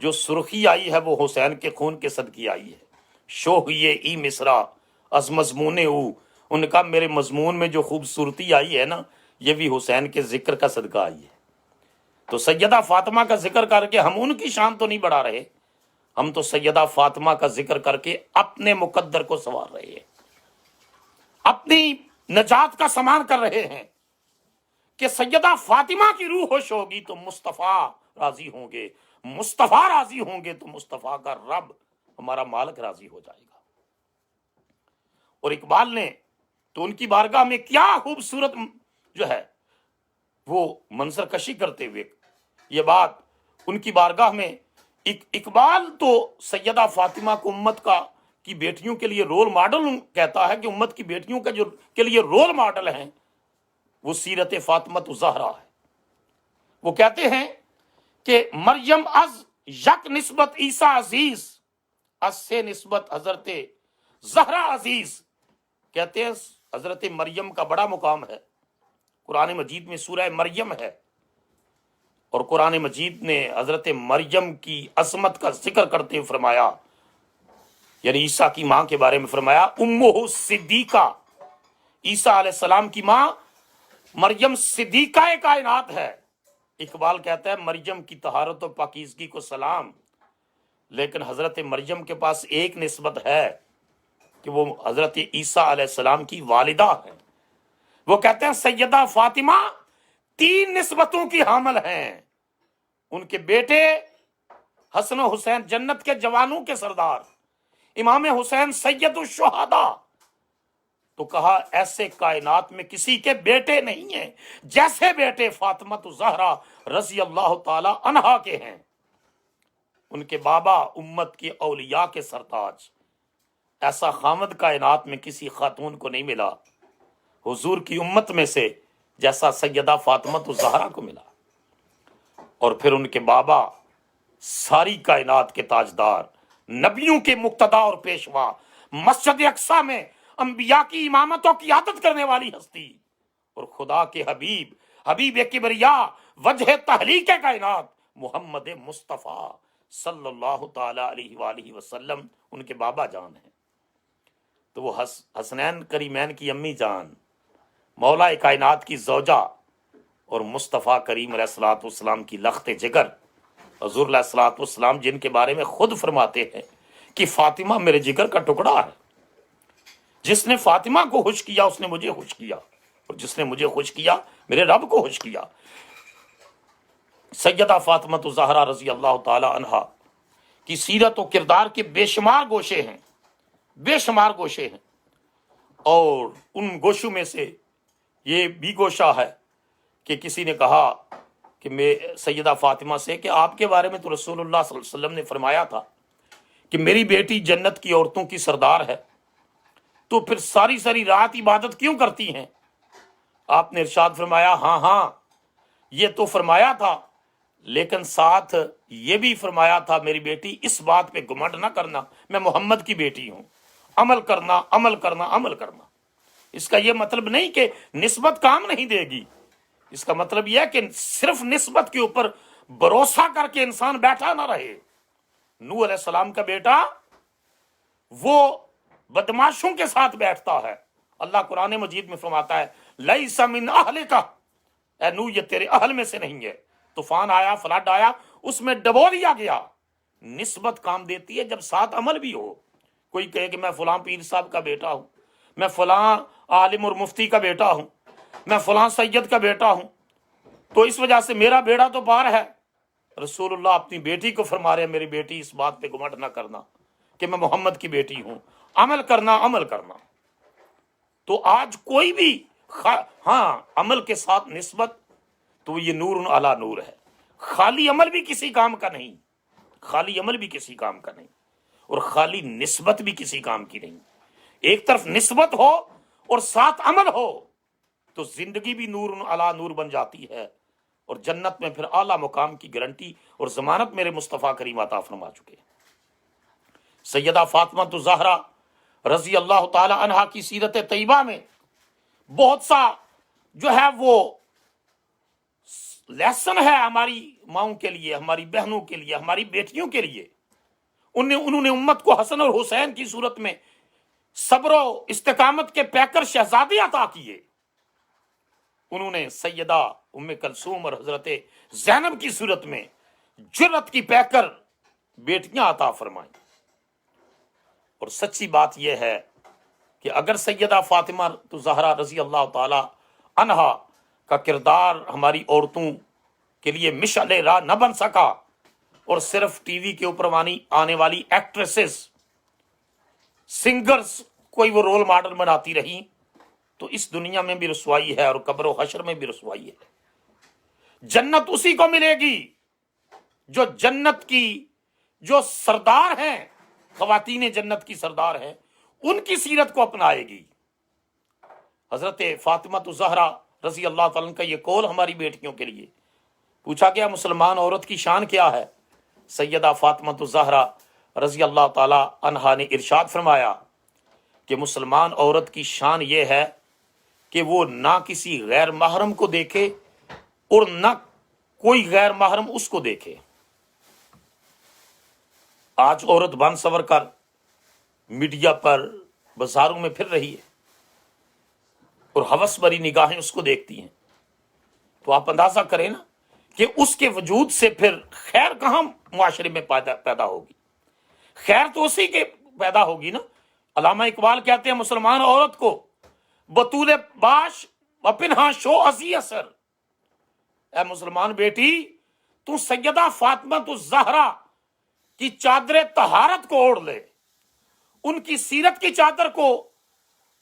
A: جو سرخی آئی ہے وہ حسین کے خون کے صدقے آئی ہے۔ شوہ یہ ای مصرا از مضمون او، انہوں نے کہا میرے مضمون میں جو خوبصورتی آئی ہے نا یہ بھی حسین کے ذکر کا صدقہ آئی ہے۔ تو سیدہ فاطمہ کا ذکر کر کے ہم ان کی شان تو نہیں بڑھا رہے، ہم تو سیدہ فاطمہ کا ذکر کر کے اپنے مقدر کو سنوار رہے ہیں، اپنی نجات کا سامان کر رہے ہیں کہ سیدہ فاطمہ کی روح خوش ہوگی تو مصطفیٰ راضی ہوں گے، مصطفیٰ راضی ہوں گے تو مصطفیٰ کا رب ہمارا مالک راضی ہو جائے گا۔ اور اقبال نے تو ان کی بارگاہ میں کیا خوبصورت جو ہے وہ منظر کشی کرتے ہوئے یہ بات ان کی بارگاہ میں، اقبال تو سیدہ فاطمہ کو امت کی بیٹیوں کے لیے رول ماڈل کہتا ہے کہ امت کی بیٹیوں کا جو کے لیے رول ماڈل ہیں وہ سیرت فاطمہ الزہرا ہے۔ وہ کہتے ہیں کہ مریم از یک نسبت عیسیٰ عزیز، از سے نسبت حضرت زہرا عزیز، کہتے ہیں حضرت مریم کا بڑا مقام ہے۔ قرآن مجید میں سورہ مریم ہے اور قرآن مجید نے حضرت مریم کی عظمت کا ذکر کرتے ہوئے فرمایا، یعنی عیسیٰ کی ماں کے بارے میں فرمایا امہ صدیقہ، عیسیٰ علیہ السلام کی ماں مریم صدیقہ کائنات ہے۔ اقبال کہتا ہے مریم کی طہارت و پاکیزگی کو سلام، لیکن حضرت مریم کے پاس ایک نسبت ہے کہ وہ حضرت عیسیٰ علیہ السلام کی والدہ ہے۔ وہ کہتے ہیں سیدہ فاطمہ 3 نسبتوں کی حامل ہیں، ان کے بیٹے حسن و حسین جنت کے جوانوں کے سردار، امام حسین سید الشہداء، تو کہا ایسے کائنات میں کسی کے بیٹے نہیں ہیں جیسے بیٹے فاطمہ الزہرا رضی اللہ تعالی عنہا کے ہیں۔ ان کے بابا امت کے اولیاء کے سرتاج، ایسا خامد کائنات میں کسی خاتون کو نہیں ملا حضور کی امت میں سے جیسا سیدہ فاطمہ الزہرا کو ملا۔ اور پھر ان کے بابا ساری کائنات کے تاجدار، نبیوں کے مقتدا اور پیشوا، مسجد اقصی میں انبیاء کی امامت و قیادت کرنے والی ہستی، اور خدا کے حبیب کبریا، وجہ تحریک کائنات محمد مصطفیٰ صلی اللہ تعالی علیہ وآلہ وسلم ان کے بابا جان ہیں۔ تو وہ حسنین کریمین کی امی جان، مولا کائنات کی زوجہ اور مصطفیٰ کریم علیہ الصلوۃ والسلام کی لخت جگر حضور علیہ الصلوۃ والسلام، جن کے بارے میں خود فرماتے ہیں کہ فاطمہ میرے جگر کا ٹکڑا ہے، جس نے فاطمہ کو خوش کیا اس نے مجھے خوش کیا، اور جس نے مجھے خوش کیا میرے رب کو خوش کیا۔ سیدہ فاطمہ الزہرا رضی اللہ تعالی عنہا کی سیرت و کردار کے بے شمار گوشے ہیں، بے شمار گوشے ہیں، اور ان گوشوں میں سے یہ بھی گوشہ ہے کہ کسی نے کہا کہ میں سیدہ فاطمہ سے کہ آپ کے بارے میں تو رسول اللہ صلی اللہ علیہ وسلم نے فرمایا تھا کہ میری بیٹی جنت کی عورتوں کی سردار ہے، تو پھر ساری ساری رات عبادت کیوں کرتی ہیں؟ آپ نے ارشاد فرمایا ہاں یہ تو فرمایا تھا، لیکن ساتھ یہ بھی فرمایا تھا میری بیٹی اس بات پہ گھمنڈ نہ کرنا میں محمد کی بیٹی ہوں، عمل کرنا عمل کرنا عمل کرنا۔ اس کا یہ مطلب نہیں کہ نسبت کام نہیں دے گی، اس کا مطلب یہ ہے کہ صرف نسبت کے اوپر بھروسہ کر کے انسان بیٹھا نہ رہے۔ نوح علیہ السلام کا بیٹا وہ بدماشوں کے ساتھ بیٹھتا ہے، اللہ قرآن مجید میں فرماتا ہے لیس من اہلک، اے نوح یہ تیرے اہل میں سے نہیں ہے۔ طوفان آیا، فلڈ آیا، اس میں ڈبو دیا گیا۔ نسبت کام دیتی ہے جب ساتھ عمل بھی ہو۔ کوئی کہے کہ میں فلاں پیر صاحب کا بیٹا ہوں، میں فلاں عالم اور مفتی کا بیٹا ہوں، میں فلاں سید کا بیٹا ہوں، تو اس وجہ سے میرا بیڑا تو پار ہے۔ رسول اللہ اپنی بیٹی کو فرما رہے ہیں میری بیٹی اس بات پہ گھمنڈ نہ کرنا کہ میں محمد کی بیٹی ہوں، عمل کرنا عمل کرنا۔ تو آج کوئی بھی عمل کے ساتھ نسبت تو یہ نور علی نور ہے، خالی عمل بھی کسی کام کا نہیں، خالی عمل بھی کسی کام کا نہیں، اور خالی نسبت بھی کسی کام کی نہیں۔ ایک طرف نسبت ہو اور ساتھ عمل ہو تو زندگی بھی نور علی نور بن جاتی ہے، اور جنت میں پھر اعلیٰ مقام کی گارنٹی اور ضمانت میرے مصطفیٰ کریم عطا فرما چکے ہیں۔ سیدہ فاطمہ الزہرا رضی اللہ تعالی عنہا کی سیرت طیبہ میں بہت سا جو ہے وہ لیسن ہے ہماری ماؤں کے لیے، ہماری بہنوں کے لیے، ہماری بیٹیوں کے لیے۔ انہوں نے امت کو حسن اور حسین کی صورت میں صبر و استقامت کے پیکر شہزادے عطا کیے۔ انہوں نے سیدہ ام کلثوم اور حضرت زینب کی صورت میں جرت کی پیکر بیٹیاں عطا فرمائیں۔ اور سچی بات یہ ہے کہ اگر سیدہ فاطمہ الزہرا رضی اللہ تعالی عنہا کا کردار ہماری عورتوں کے لیے مشعل راہ نہ بن سکا اور صرف ٹی وی کے اوپر آنے والی ایکٹریسز، سنگرز کوئی وہ رول ماڈل بناتی رہیں تو اس دنیا میں بھی رسوائی ہے اور قبر و حشر میں بھی رسوائی ہے۔ جنت اسی کو ملے گی جو جنت کی جو سردار ہیں، خواتین جنت کی سردار ہیں، ان کی سیرت کو اپنائے گی۔ حضرت فاطمہ الزہرا رضی اللہ تعالیٰ کا یہ قول ہماری بیٹیوں کے لیے۔ پوچھا گیا مسلمان عورت کی شان کیا ہے؟ سیدہ فاطمہ الزہرا رضی اللہ تعالی عنہا نے ارشاد فرمایا کہ مسلمان عورت کی شان یہ ہے کہ وہ نہ کسی غیر محرم کو دیکھے اور نہ کوئی غیر محرم اس کو دیکھے۔ آج عورت بن سور کر میڈیا پر بازاروں میں پھر رہی ہے اور ہوس بھری نگاہیں اس کو دیکھتی ہیں، تو آپ اندازہ کریں نا کہ اس کے وجود سے پھر خیر کہاں معاشرے میں پیدا ہوگی؟ خیر تو اسی کے پیدا ہوگی نا۔ علامہ اقبال کہتے ہیں مسلمان عورت کو بطول باش و پنہاں شو ازی اثر، اے مسلمان بیٹی تو سیدہ فاطمہ الزہرا کی چادر طہارت کو اوڑھ لے، ان کی سیرت کی چادر کو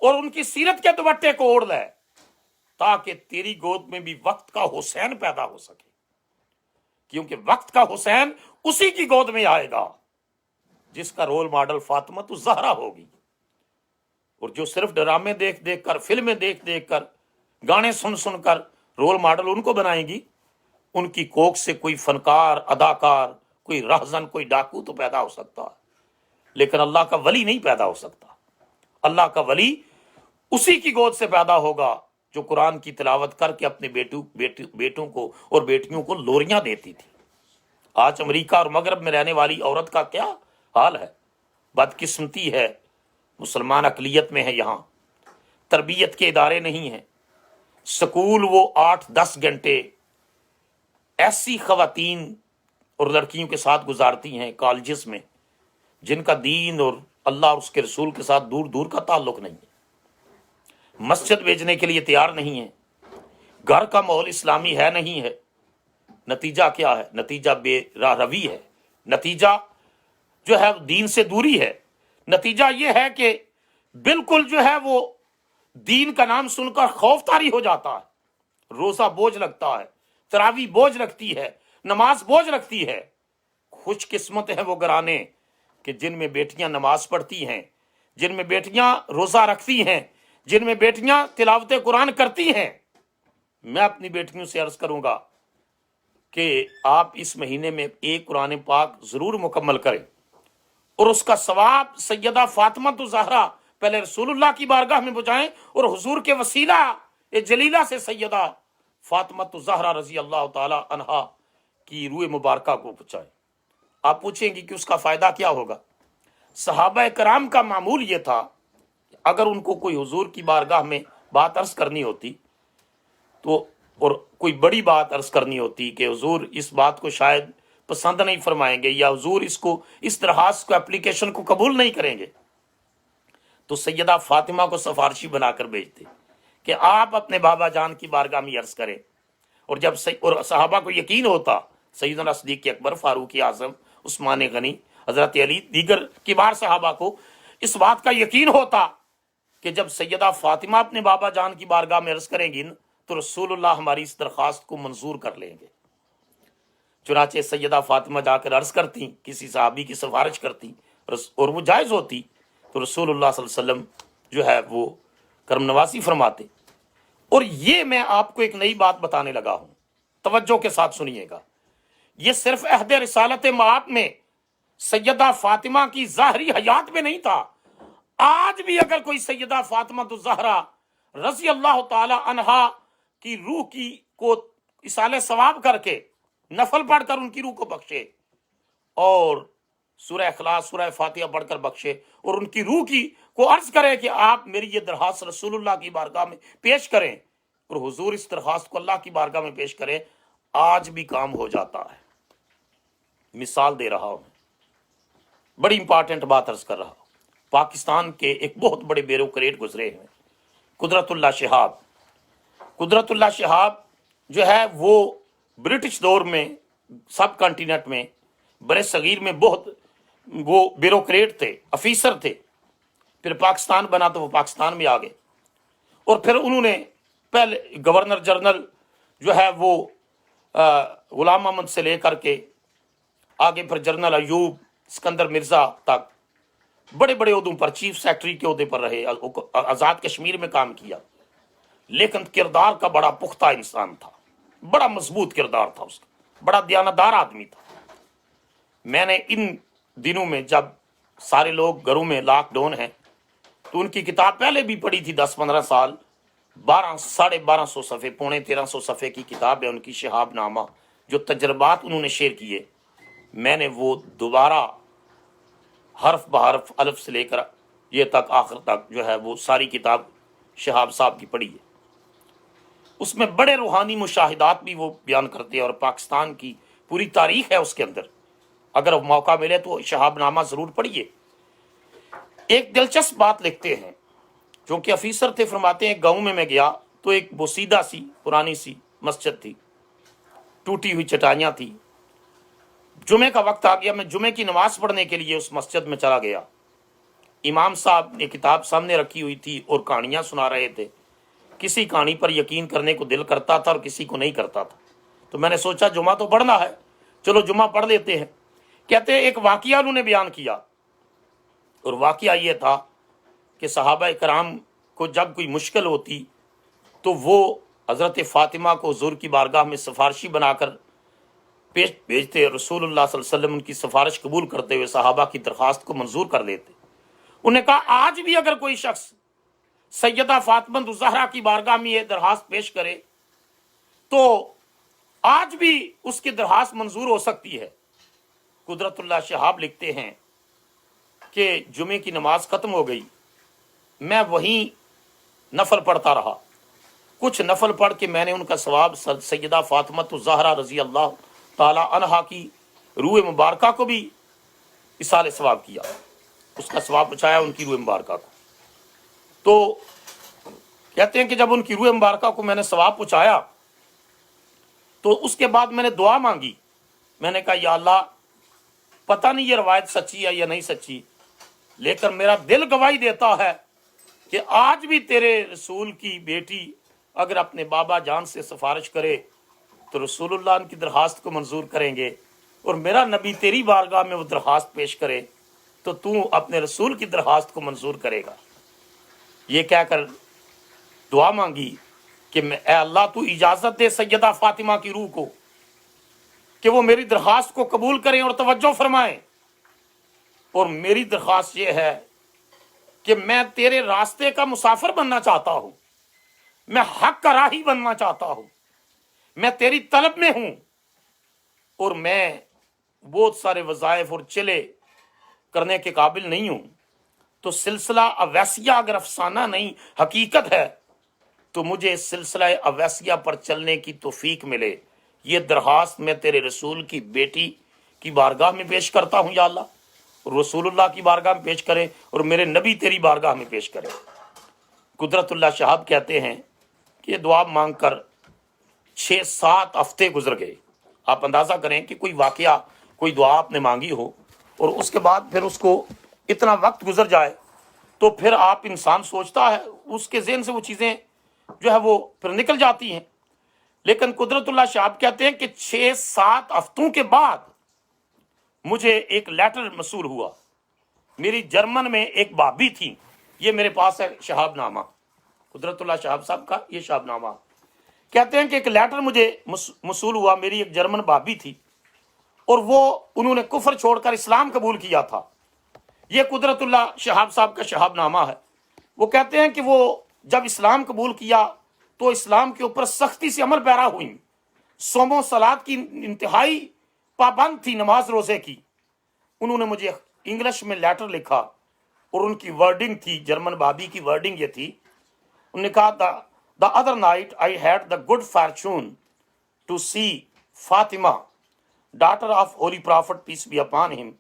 A: اور ان کی سیرت کے دوپٹے کو اوڑھ لے، تاکہ تیری گود میں بھی وقت کا حسین پیدا ہو سکے، کیونکہ وقت کا حسین اسی کی گود میں آئے گا جس کا رول ماڈل فاطمہ الزہرا ہوگی۔ اور جو صرف ڈرامے دیکھ دیکھ کر، فلمیں دیکھ دیکھ کر، گانے سن سن کر رول ماڈل ان کو بنائیں گی، ان کی کوکھ سے کوئی فنکار، اداکار، کوئی راہزن، کوئی ڈاکو تو پیدا ہو سکتا ہے، لیکن اللہ کا ولی نہیں پیدا ہو سکتا۔ اللہ کا ولی اسی کی گود سے پیدا ہوگا جو قرآن کی تلاوت کر کے اپنے بیٹوں کو اور بیٹیوں کو لوریاں دیتی تھی۔ آج امریکہ اور مغرب میں رہنے والی عورت کا کیا حال ہے؟ بدقسمتی ہے، مسلمان اقلیت میں ہے، یہاں تربیت کے ادارے نہیں ہیں، سکول وہ 8-10 گھنٹے ایسی خواتین اور لڑکیوں کے ساتھ گزارتی ہیں کالجز میں جن کا دین اور اللہ اور اس کے رسول کے ساتھ دور دور کا تعلق نہیں ہے، مسجد بھیجنے کے لیے تیار نہیں ہے، گھر کا ماحول اسلامی ہے نہیں ہے۔ نتیجہ کیا ہے؟ نتیجہ بے راہ روی ہے، نتیجہ جو ہے دین سے دوری ہے، نتیجہ یہ ہے کہ بالکل جو ہے وہ دین کا نام سن کر خوف طاری ہو جاتا ہے، روزہ بوجھ لگتا ہے، تراویح بوجھ لگتی ہے، نماز بوجھ لگتی ہے۔ خوش قسمت ہیں وہ گھرانے کہ جن میں بیٹیاں نماز پڑھتی ہیں، جن میں بیٹیاں روزہ رکھتی ہیں، جن میں بیٹیاں تلاوت قرآن کرتی ہیں۔ میں اپنی بیٹیوں سے عرض کروں گا کہ آپ اس مہینے میں ایک قرآن پاک ضرور مکمل کریں اور اس کا ثواب سیدہ فاطمہ الزہرا پہلے رسول اللہ کی بارگاہ میں پہنچائیں اور حضور کے وسیلہ جلیلہ سے سیدہ فاطمہ الزہرا رضی اللہ تعالی عنہا کی روح مبارکہ کو پہنچائیں۔ آپ پوچھیں گی کہ اس کا فائدہ کیا ہوگا؟ صحابہ کرام کا معمول یہ تھا کہ اگر ان کو کوئی حضور کی بارگاہ میں بات عرض کرنی ہوتی تو، اور کوئی بڑی بات عرض کرنی ہوتی کہ حضور اس بات کو شاید پسند نہیں فرمائیں گے یا حضور اس درخواست کو اپلیکیشن کو قبول نہیں کریں گے، تو سیدہ فاطمہ کو سفارشی بنا کر بھیجتے کہ آپ اپنے بابا جان کی بارگاہ میں عرض کریں۔ اور جب اور صحابہ کو یقین ہوتا، سیدنا صدیق اکبر، فاروق اعظم، عثمان غنی، حضرت علی، دیگر کبار صحابہ کو اس بات کا یقین ہوتا کہ جب سیدہ فاطمہ اپنے بابا جان کی بارگاہ میں عرض کریں گی تو رسول اللہ ہماری اس درخواست کو منظور کر لیں گے۔ چنانچہ سیدہ فاطمہ جا کر عرض کرتی، کسی صحابی کی سفارش کرتی اور وہ جائز ہوتی تو رسول اللہ صلی اللہ علیہ وسلم جو ہے وہ کرم نوازی فرماتے۔ اور یہ میں آپ کو ایک نئی بات بتانے لگا ہوں توجہ کے ساتھ سنیے گا، یہ صرف عہد رسالت مآب میں سیدہ فاطمہ کی ظاہری حیات میں نہیں تھا، آج بھی اگر کوئی سیدہ فاطمہ الزہرا رضی اللہ تعالی عنہا کی روح کی کو اصالہ ثواب کر کے نفل پڑھ کر ان کی روح کو بخشے اور سورہ اخلاص سورہ فاتحہ پڑھ کر بخشے اور ان کی روح کی کو عرض کرے کہ آپ میری یہ درخواست رسول اللہ کی بارگاہ میں پیش کریں اور حضور اس درخواست کو اللہ کی بارگاہ میں پیش کریں، آج بھی کام ہو جاتا ہے۔ مثال دے رہا ہوں، بڑی امپارٹنٹ بات عرض کر رہا ہوں۔ پاکستان کے ایک بہت بڑے بیوروکریٹ گزرے ہیں، قدرت اللہ شہاب۔ قدرت اللہ شہاب جو ہے وہ برٹش دور میں سب کانٹیننٹ میں برے صغیر میں بہت وہ بیوروکریٹ تھے، افیسر تھے۔ پھر پاکستان بنا تو وہ پاکستان میں آ گئے اور پھر انہوں نے پہلے گورنر جنرل جو ہے وہ غلام احمد سے لے کر کے آگے پھر جنرل ایوب اسکندر مرزا تک بڑے بڑے عہدوں پر، چیف سیکرٹری کے عہدے پر رہے، آزاد کشمیر میں کام کیا، لیکن کردار کا بڑا پختہ انسان تھا، بڑا مضبوط کردار تھا اس کا، بڑا دیانتدار آدمی تھا۔ میں نے ان دنوں میں جب سارے لوگ گھروں میں لاک ڈاؤن ہیں تو ان کی کتاب پہلے بھی پڑھی تھی 10-15 سال، 1250 صفحے، 1350 صفحے کی کتاب ہے ان کی شہاب نامہ، جو تجربات انہوں نے شیئر کیے، میں نے وہ دوبارہ حرف بحرف الف سے لے کر یہ تک آخر تک جو ہے وہ ساری کتاب شہاب صاحب کی پڑھی ہے۔ اس میں بڑے روحانی مشاہدات بھی وہ بیان کرتے ہیں اور پاکستان کی پوری تاریخ ہے اس کے اندر، اگر موقع ملے تو شہاب نامہ ضرور پڑھیے۔ ایک دلچسپ بات لکھتے ہیں، جو کہ افیسر تھے، فرماتے ہیں گاؤں میں گیا تو ایک بوسیدہ سی پرانی سی مسجد تھی، ٹوٹی ہوئی چٹائیاں تھی۔ جمعے کا وقت آ گیا، میں جمعے کی نماز پڑھنے کے لیے اس مسجد میں چلا گیا۔ امام صاحب نے کتاب سامنے رکھی ہوئی تھی اور کہانیاں سنا رہے تھے، کسی کہانی پر یقین کرنے کو دل کرتا تھا اور کسی کو نہیں کرتا تھا، تو میں نے سوچا جمعہ تو پڑھنا ہے، چلو جمعہ پڑھ لیتے ہیں۔ کہتے ہیں ایک واقعہ انہوں نے بیان کیا، اور واقعہ یہ تھا کہ صحابہ کرام کو جب کوئی مشکل ہوتی تو وہ حضرت فاطمہ کو حضور کی بارگاہ میں سفارشی بنا کر بھیجتے، رسول اللہ صلی اللہ علیہ وسلم ان کی سفارش قبول کرتے ہوئے صحابہ کی درخواست کو منظور کر لیتے۔ انہوں نے کہا آج بھی اگر کوئی شخص سیدہ فاطمہ الزہرا کی بارگاہ میں یہ درخواست پیش کرے تو آج بھی اس کی درخواست منظور ہو سکتی ہے۔ قدرت اللہ شہاب لکھتے ہیں کہ جمعے کی نماز ختم ہو گئی، میں وہیں نفل پڑھتا رہا، کچھ نفل پڑھ کے میں نے ان کا ثواب سیدہ فاطمہ الزہرا رضی اللہ تعالی عنہا کی روح مبارکہ کو بھی اصالہ ثواب کیا، اس کا ثواب پہنچایا ان کی روح مبارکہ کو۔ تو کہتے ہیں کہ جب ان کی روح مبارکہ کو میں نے ثواب پہنچایا تو اس کے بعد میں نے دعا مانگی، میں نے کہا یا اللہ پتہ نہیں یہ روایت سچی ہے یا نہیں سچی، لیکن میرا دل گواہی دیتا ہے کہ آج بھی تیرے رسول کی بیٹی اگر اپنے بابا جان سے سفارش کرے تو رسول اللہ ان کی درخواست کو منظور کریں گے، اور میرا نبی تیری بارگاہ میں وہ درخواست پیش کرے تو تو اپنے رسول کی درخواست کو منظور کرے گا۔ یہ کہہ کر دعا مانگی کہ اے اللہ تو اجازت دے سیدہ فاطمہ کی روح کو کہ وہ میری درخواست کو قبول کریں اور توجہ فرمائیں، اور میری درخواست یہ ہے کہ میں تیرے راستے کا مسافر بننا چاہتا ہوں، میں حق کا راہی بننا چاہتا ہوں، میں تیری طلب میں ہوں، اور میں بہت سارے وظائف اور چلے کرنے کے قابل نہیں ہوں، تو سلسلہ اویسیہ اگر افسانہ نہیں حقیقت ہے تو مجھے اس سلسلہ اویسیہ پر چلنے کی توفیق ملے۔ یہ درخواست میں تیرے رسول کی بیٹی کی بارگاہ میں پیش کرتا ہوں یا اللہ، اور رسول اللہ کی بارگاہ میں پیش کرے اور میرے نبی تیری بارگاہ میں پیش کرے۔ قدرت اللہ شہاب کہتے ہیں کہ یہ دعا مانگ کر 6-7 ہفتے گزر گئے۔ آپ اندازہ کریں کہ کوئی واقعہ، کوئی دعا آپ نے مانگی ہو اور اس کے بعد پھر اس کو اتنا وقت گزر جائے تو پھر آپ انسان سوچتا ہے، اس کے ذہن سے وہ چیزیں جو ہے وہ پھر نکل جاتی ہیں۔ لیکن قدرت اللہ شہاب کہتے ہیں کہ 6-7 ہفتوں کے بعد مجھے ایک لیٹر موصول ہوا، میری جرمن میں ایک بھابھی تھی، یہ میرے پاس ہے شہاب نامہ، قدرت اللہ شہاب صاحب کا یہ شہاب نامہ، کہتے ہیں کہ ایک لیٹر مجھے موصول ہوا، میری ایک جرمن بھابی تھی اور انہوں نے کفر چھوڑ کر اسلام قبول کیا تھا۔ یہ قدرت اللہ شہاب صاحب کا شہاب نامہ ہے۔ وہ کہتے ہیں کہ وہ جب اسلام قبول کیا تو اسلام کے اوپر سختی سے عمل پیرا ہوئیں، صوم و صلات کی انتہائی پابند تھی، نماز روزے کی۔ انہوں نے مجھے انگلش میں لیٹر لکھا اور ان کی ورڈنگ تھی، جرمن بھابی کی ورڈنگ یہ تھی، انہوں نے کہا the other night I had the good fortune to see Fatima, daughter of Holy Prophet, peace be upon him,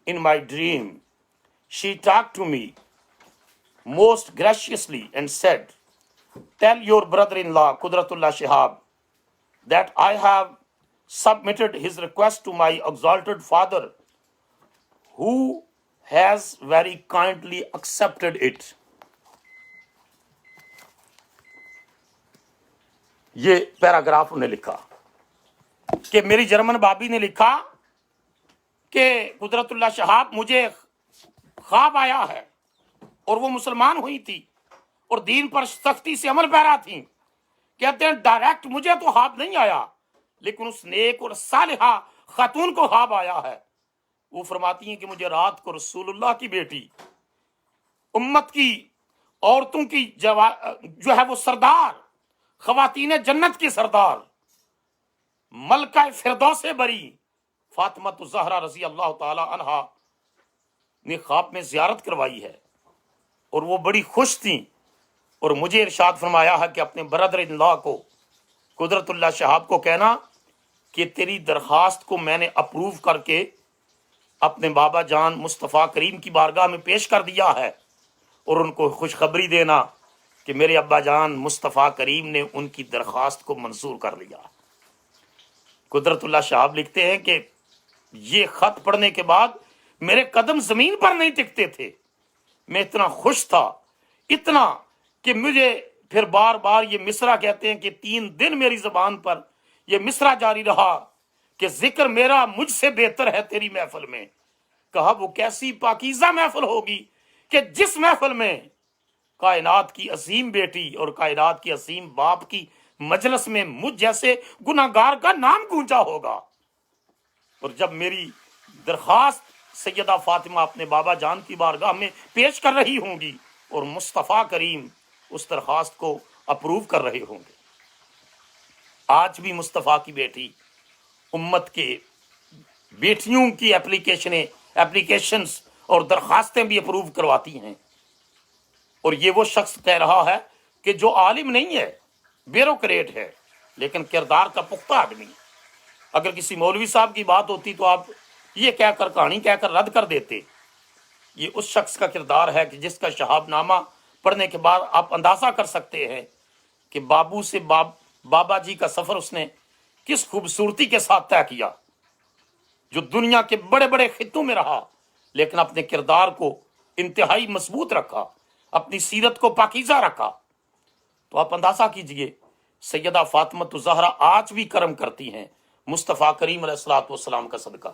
A: in my dream. She talked to me most graciously and said, tell your brother-in-law, Qudratullah Shihab, that I have submitted his request to my exalted father, who has very kindly accepted it. یہ paragraph انہیں لکھا کہ میری German بھابی نے لکھا کہ قدرت اللہ شہاب مجھے خواب آیا ہے اور وہ مسلمان ہوئی تھی اور دین پر سختی سے عمل پیرا تھیں۔ کہتے ہیں ڈائریکٹ مجھے تو خواب نہیں آیا، لیکن اس نیک اور صالحہ خاتون کو خواب آیا ہے۔ وہ فرماتی ہیں کہ مجھے رات کو رسول اللہ کی بیٹی، امت کی عورتوں کی جو ہے وہ سردار، خواتین جنت کی سردار، ملکہ فردوس بری فاطمہ الزہرا رضی اللہ تعالی عنہا نے خواب میں زیارت کروائی ہے اور وہ بڑی خوش تھیں، اور مجھے ارشاد فرمایا ہے کہ اپنے برادر ان لا کو، قدرت اللہ شہاب کو کہنا کہ تیری درخواست کو میں نے اپروو کر کے اپنے بابا جان مصطفیٰ کریم کی بارگاہ میں پیش کر دیا ہے، اور ان کو خوشخبری دینا کہ میرے ابا جان مصطفیٰ کریم نے ان کی درخواست کو منظور کر لیا۔ قدرت اللہ شہاب لکھتے ہیں کہ یہ خط پڑھنے کے بعد میرے قدم زمین پر نہیں ٹکتے تھے، میں اتنا خوش تھا، اتنا کہ مجھے پھر بار بار یہ مصرع کہتے ہیں کہ 3 دن میری زبان پر یہ مصرع جاری رہا کہ ذکر میرا مجھ سے بہتر ہے تیری محفل میں۔ کہا وہ کیسی پاکیزہ محفل ہوگی کہ جس محفل میں کائنات کی عظیم بیٹی اور کائنات کی عظیم باپ کی مجلس میں مجھ جیسے گناہگار کا نام گونجا ہوگا۔ اور جب میری درخواست سیدہ فاطمہ اپنے بابا جان کی بارگاہ میں پیش کر رہی ہوں گی اور مصطفیٰ کریم اس درخواست کو اپروو کر رہے ہوں گے۔ آج بھی مصطفیٰ کی بیٹی امت کے بیٹیوں کی اپلیکیشنز اور درخواستیں بھی اپروو کرواتی ہیں، اور یہ وہ شخص کہہ رہا ہے کہ جو عالم نہیں ہے، بیوروکریٹ ہے، لیکن کردار کا پختہ آدمی۔ اگر کسی مولوی صاحب کی بات ہوتی تو آپ یہ کہہ کر کہانی کہہ کر رد کر دیتے۔ یہ اس شخص کا کردار ہے کہ جس کا شہاب نامہ پڑھنے کے بعد آپ اندازہ کر سکتے ہیں کہ بابو سے بابا جی کا سفر اس نے کس خوبصورتی کے ساتھ طے کیا، جو دنیا کے بڑے بڑے خطوں میں رہا لیکن اپنے کردار کو انتہائی مضبوط رکھا، اپنی سیرت کو پاکیزہ رکھا۔ تو آپ اندازہ کیجئے سیدہ فاطمہ الزہرا آج بھی کرم کرتی ہیں مصطفیٰ کریم علیہ الصلوۃ والسلام کا صدقہ۔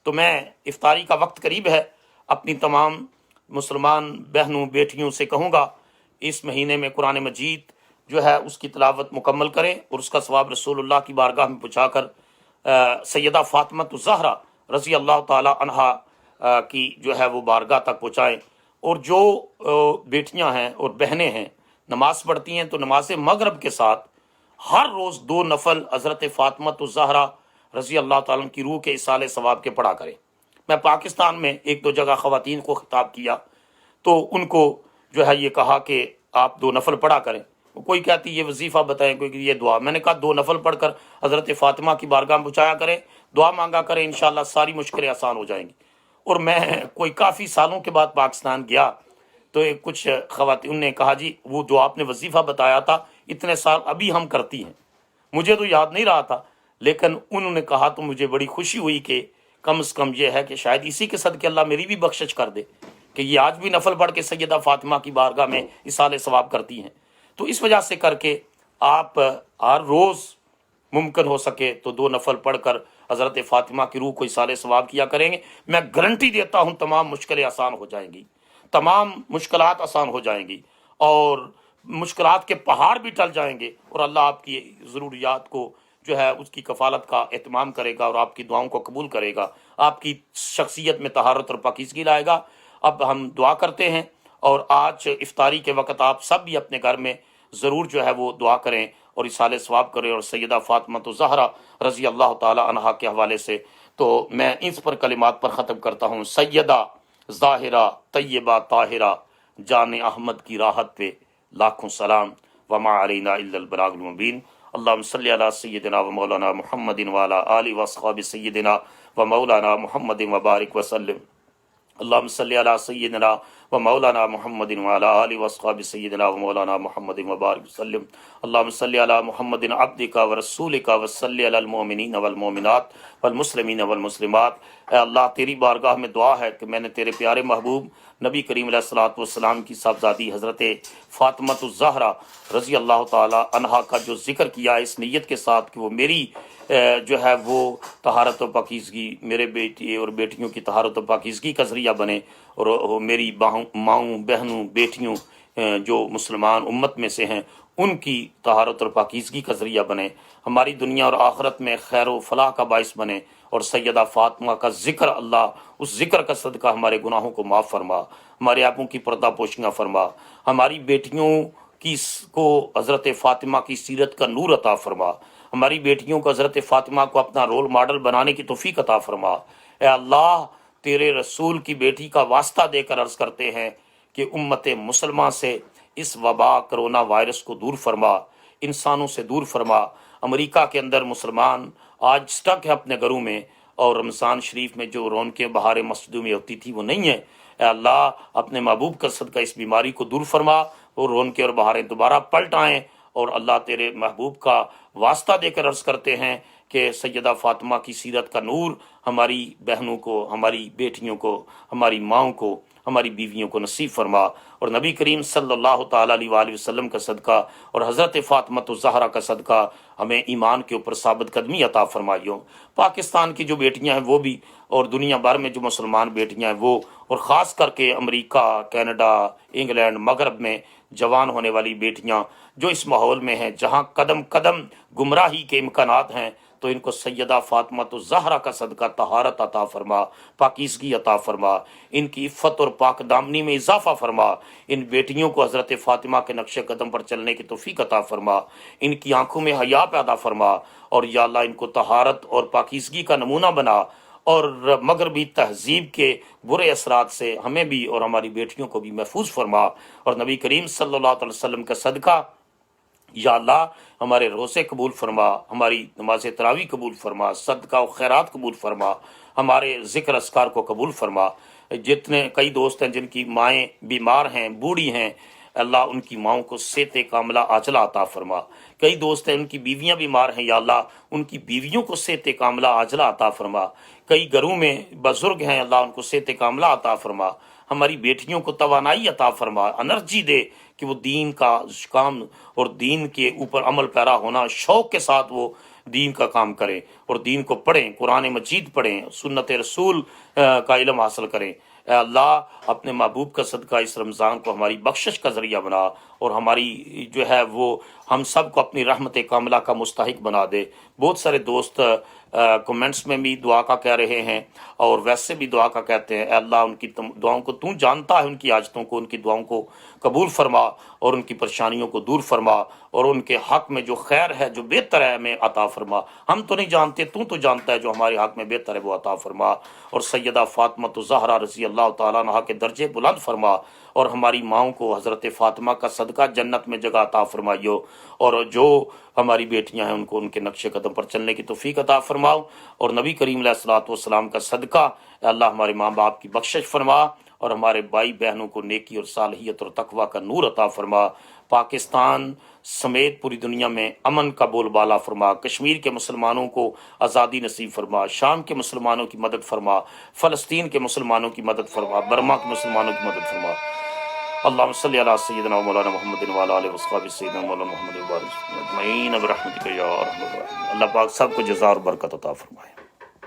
A: تو میں افطاری کا وقت قریب ہے، اپنی تمام مسلمان بہنوں بیٹیوں سے کہوں گا اس مہینے میں قرآن مجید جو ہے اس کی تلاوت مکمل کریں اور اس کا ثواب رسول اللہ کی بارگاہ میں پہنچا کر سیدہ فاطمہ الزہرا رضی اللہ تعالی عنہا کی جو ہے وہ بارگاہ تک پہنچائیں۔ اور جو بیٹیاں ہیں اور بہنیں ہیں نماز پڑھتی ہیں تو نماز مغرب کے ساتھ ہر روز 2 نفل حضرت فاطمہ الزہرا رضی اللہ تعالیٰ کی روح کے اصالے ثواب کے پڑھا کریں۔ میں پاکستان میں 1-2 جگہ خواتین کو خطاب کیا تو ان کو جو ہے یہ کہا کہ آپ 2 نفل پڑھا کریں۔ کوئی کہتی یہ وظیفہ بتائیں، کوئی یہ دعا۔ میں نے کہا 2 نفل پڑھ کر حضرت فاطمہ کی بارگاہ میں پہنچایا کریں، دعا مانگا کریں، انشاءاللہ ساری مشکلیں آسان ہو جائیں گی۔ اور میں کوئی کافی سالوں کے بعد پاکستان گیا تو کچھ خواتین نے کہا جی وہ جو آپ نے وظیفہ بتایا تھا اتنے سال ابھی ہم کرتی ہیں، مجھے تو یاد نہیں رہا تھا، لیکن انہوں نے کہا تو مجھے بڑی خوشی ہوئی کہ کم از کم یہ ہے کہ شاید اسی کے صدقے اللہ میری بھی بخشش کر دے کہ یہ آج بھی نفل پڑھ کے سیدہ فاطمہ کی بارگاہ میں اصالے ثواب کرتی ہیں۔ تو اس وجہ سے کر کے آپ ہر روز ممکن ہو سکے تو 2 نفل پڑھ کر حضرت فاطمہ کی روح کو اصالے ثواب کیا کریں گے۔ میں گارنٹی دیتا ہوں تمام مشکلیں آسان ہو جائیں گی، تمام مشکلات آسان ہو جائیں گی، اور مشکلات کے پہاڑ بھی ٹل جائیں گے، اور اللہ آپ کی ضروریات کو جو ہے اس کی کفالت کا اہتمام کرے گا اور آپ کی دعاؤں کو قبول کرے گا، آپ کی شخصیت میں طہارت اور پاکیزگی لائے گا۔ اب ہم دعا کرتے ہیں، اور آج افطاری کے وقت آپ سب بھی اپنے گھر میں ضرور جو ہے وہ دعا کریں اور اصالہ ثواب کریں، اور سیدہ فاطمہ زہرا رضی اللہ تعالی عنہا کے حوالے سے تو میں اس پر کلمات پر ختم کرتا ہوں۔ سیدہ ظاہرہ طیبہ طاہرہ جان احمد کی راحت پہ لاکھوں سلام، وما علینا الا البلاغ المبین۔ اللہم صلی علی سیدنا و مولانا محمد وعلی آلہ واصحاب سیدنا و مولانا محمد وبارک وسلم۔ اللہم صلی علی سیدنا و مولانا محمد وعلی آلہ واصحاب سیدنا و مولانا محمد وبارک وسلم۔ اللہم صلی علی محمد عبدک و رسولک و صلی علی المؤمنین والمؤمنات والمسلمین والمسلمات۔ اے اللہ، تیری بارگاہ میں دعا ہے کہ میں نے تیرے پیارے محبوب نبی کریم علیہ الصلوۃ والسلام کی صاحبزادی حضرت فاطمہ الزہرا رضی اللہ تعالی عنہا کا جو ذکر کیا ہے اس نیت کے ساتھ کہ وہ میری جو ہے وہ طہارت و پاکیزگی، میرے بیٹی اور بیٹیوں کی طہارت و پاکیزگی کا ذریعہ بنے، اور میری ماؤں بہنوں بیٹیوں جو مسلمان امت میں سے ہیں ان کی طہارت اور پاکیزگی کا ذریعہ بنے، ہماری دنیا اور آخرت میں خیر و فلاح کا باعث بنے، اور سیدہ فاطمہ کا ذکر، اللہ اس ذکر کا صدقہ ہمارے گناہوں کو معاف فرما، ہمارے آنکھوں کی پردہ پوشیاں فرما، ہماری بیٹیوں کو حضرت فاطمہ کی سیرت کا نور عطا فرما، ہماری بیٹیوں کو حضرت فاطمہ کو اپنا رول ماڈل بنانے کی توفیق عطا فرما۔ اے اللہ، تیرے رسول کی بیٹی کا واسطہ دے کر عرض کرتے ہیں کہ امت مسلمہ سے اس وبا کرونا وائرس کو دور فرما، انسانوں سے دور فرما۔ امریکہ کے اندر مسلمان آج سٹک ہے اپنے گھروں میں، اور رمضان شریف میں جو رونقیں بہار مسجدوں میں ہوتی تھی وہ نہیں ہے۔ اے اللہ، اپنے محبوب کا صدقہ اس بیماری کو دور فرما، اور رونقیں اور بہاریں دوبارہ پلٹ آئیں، اور اللہ تیرے محبوب کا واسطہ دے کر عرض کرتے ہیں کہ سیدہ فاطمہ کی سیرت کا نور ہماری بہنوں کو، ہماری بیٹیوں کو، ہماری ماؤں کو، ہماری بیویوں کو نصیب فرما، اور نبی کریم صلی اللہ تعالیٰ علیہ وآلہ وسلم کا صدقہ اور حضرت فاطمہ الزہرا کا صدقہ ہمیں ایمان کے اوپر ثابت قدمی عطا فرمائیو۔ پاکستان کی جو بیٹیاں ہیں وہ بھی، اور دنیا بھر میں جو مسلمان بیٹیاں ہیں وہ، اور خاص کر کے امریکہ، کینیڈا، انگلینڈ، مغرب میں جوان ہونے والی بیٹیاں جو اس ماحول میں ہیں جہاں قدم قدم گمراہی کے امکانات ہیں، تو ان کو سیدہ فاطمہ الزہرا کا صدقہ طہارت عطا فرما، پاکیزگی عطا فرما، ان کی عفت اور پاک دامنی میں اضافہ فرما، ان بیٹیوں کو حضرت فاطمہ کے نقش قدم پر چلنے کی توفیق عطا فرما، ان کی آنکھوں میں حیا پیدا فرما، اور یا اللہ ان کو طہارت اور پاکیزگی کا نمونہ بنا، اور مغربی تہذیب کے برے اثرات سے ہمیں بھی اور ہماری بیٹیوں کو بھی محفوظ فرما، اور نبی کریم صلی اللہ علیہ وسلم کا صدقہ یا اللہ ہمارے روزے قبول فرما، ہماری نماز تراویح قبول فرما، صدقہ و خیرات قبول فرما، ہمارے ذکر اذکار کو قبول فرما۔ جتنے کئی دوست ہیں جن کی مائیں بیمار ہیں، بوڑھی ہیں، اللہ ان کی ماؤں کو صحت کاملہ عاجلہ عطا فرما۔ کئی دوست ہیں ان کی بیویاں بیمار ہیں، یا اللہ ان کی بیویوں کو صحت کاملہ عاجلہ عطا فرما۔ کئی گھروں میں بزرگ ہیں، اللہ ان کو صحت کاملہ عطا فرما۔ ہماری بیٹیوں کو توانائی عطا فرما، انرجی دے کہ وہ دین کا کام اور دین کے اوپر عمل پیرا ہونا، شوق کے ساتھ وہ دین کا کام کریں اور دین کو پڑھیں، قرآن مجید پڑھیں، سنت رسول کا علم حاصل کریں۔ اے اللہ، اپنے محبوب کا صدقہ اس رمضان کو ہماری بخشش کا ذریعہ بنا، اور ہماری جو ہے وہ ہم سب کو اپنی رحمت کاملہ کا مستحق بنا دے۔ بہت سارے دوست کمنٹس میں بھی دعا کا کہہ رہے ہیں، اور ویسے بھی دعا کا کہتے ہیں۔ اے اللہ ان کی دعاؤں کو تو جانتا ہے، ان کی حاجتوں کو، ان کی دعاؤں کو قبول فرما، اور ان کی پریشانیوں کو دور فرما، اور ان کے حق میں جو خیر ہے، جو بہتر ہے، ہمیں عطا فرما۔ ہم تو نہیں جانتے، تو جانتا ہے، جو ہمارے حق میں بہتر ہے وہ عطا فرما، اور سیدہ فاطمہ الزہرا رضی اللہ تعالیٰ عنہا کے درجے بلند فرما، اور ہماری ماؤں کو حضرت فاطمہ کا صدقہ جنت میں جگہ عطا فرمائیو، اور جو ہماری بیٹیاں ہیں ان کو ان کے نقش قدم پر چلنے کی توفیق عطا فرماؤ، اور نبی کریم علیہ الصلوۃ والسلام کا صدقہ اے اللہ ہمارے ماں باپ کی بخشش فرما، اور ہمارے بھائی بہنوں کو نیکی اور صالحیت اور تقوی کا نور عطا فرما۔ پاکستان سمیت پوری دنیا میں امن کا بول بالا فرما، کشمیر کے مسلمانوں کو آزادی نصیب فرما، شام کے مسلمانوں کی مدد فرما، فلسطین کے مسلمانوں کی مدد فرما، برما کے مسلمانوں کی مدد فرما۔ اللہم صلی علی سیدنا و مولانا محمد وعلی آلہ وصحبہ سیدنا مولانا محمد اجمعین برحمتک یا ارحم الراحمین۔ اللہ پاک سب کو جزا اور برکت عطا فرمائے۔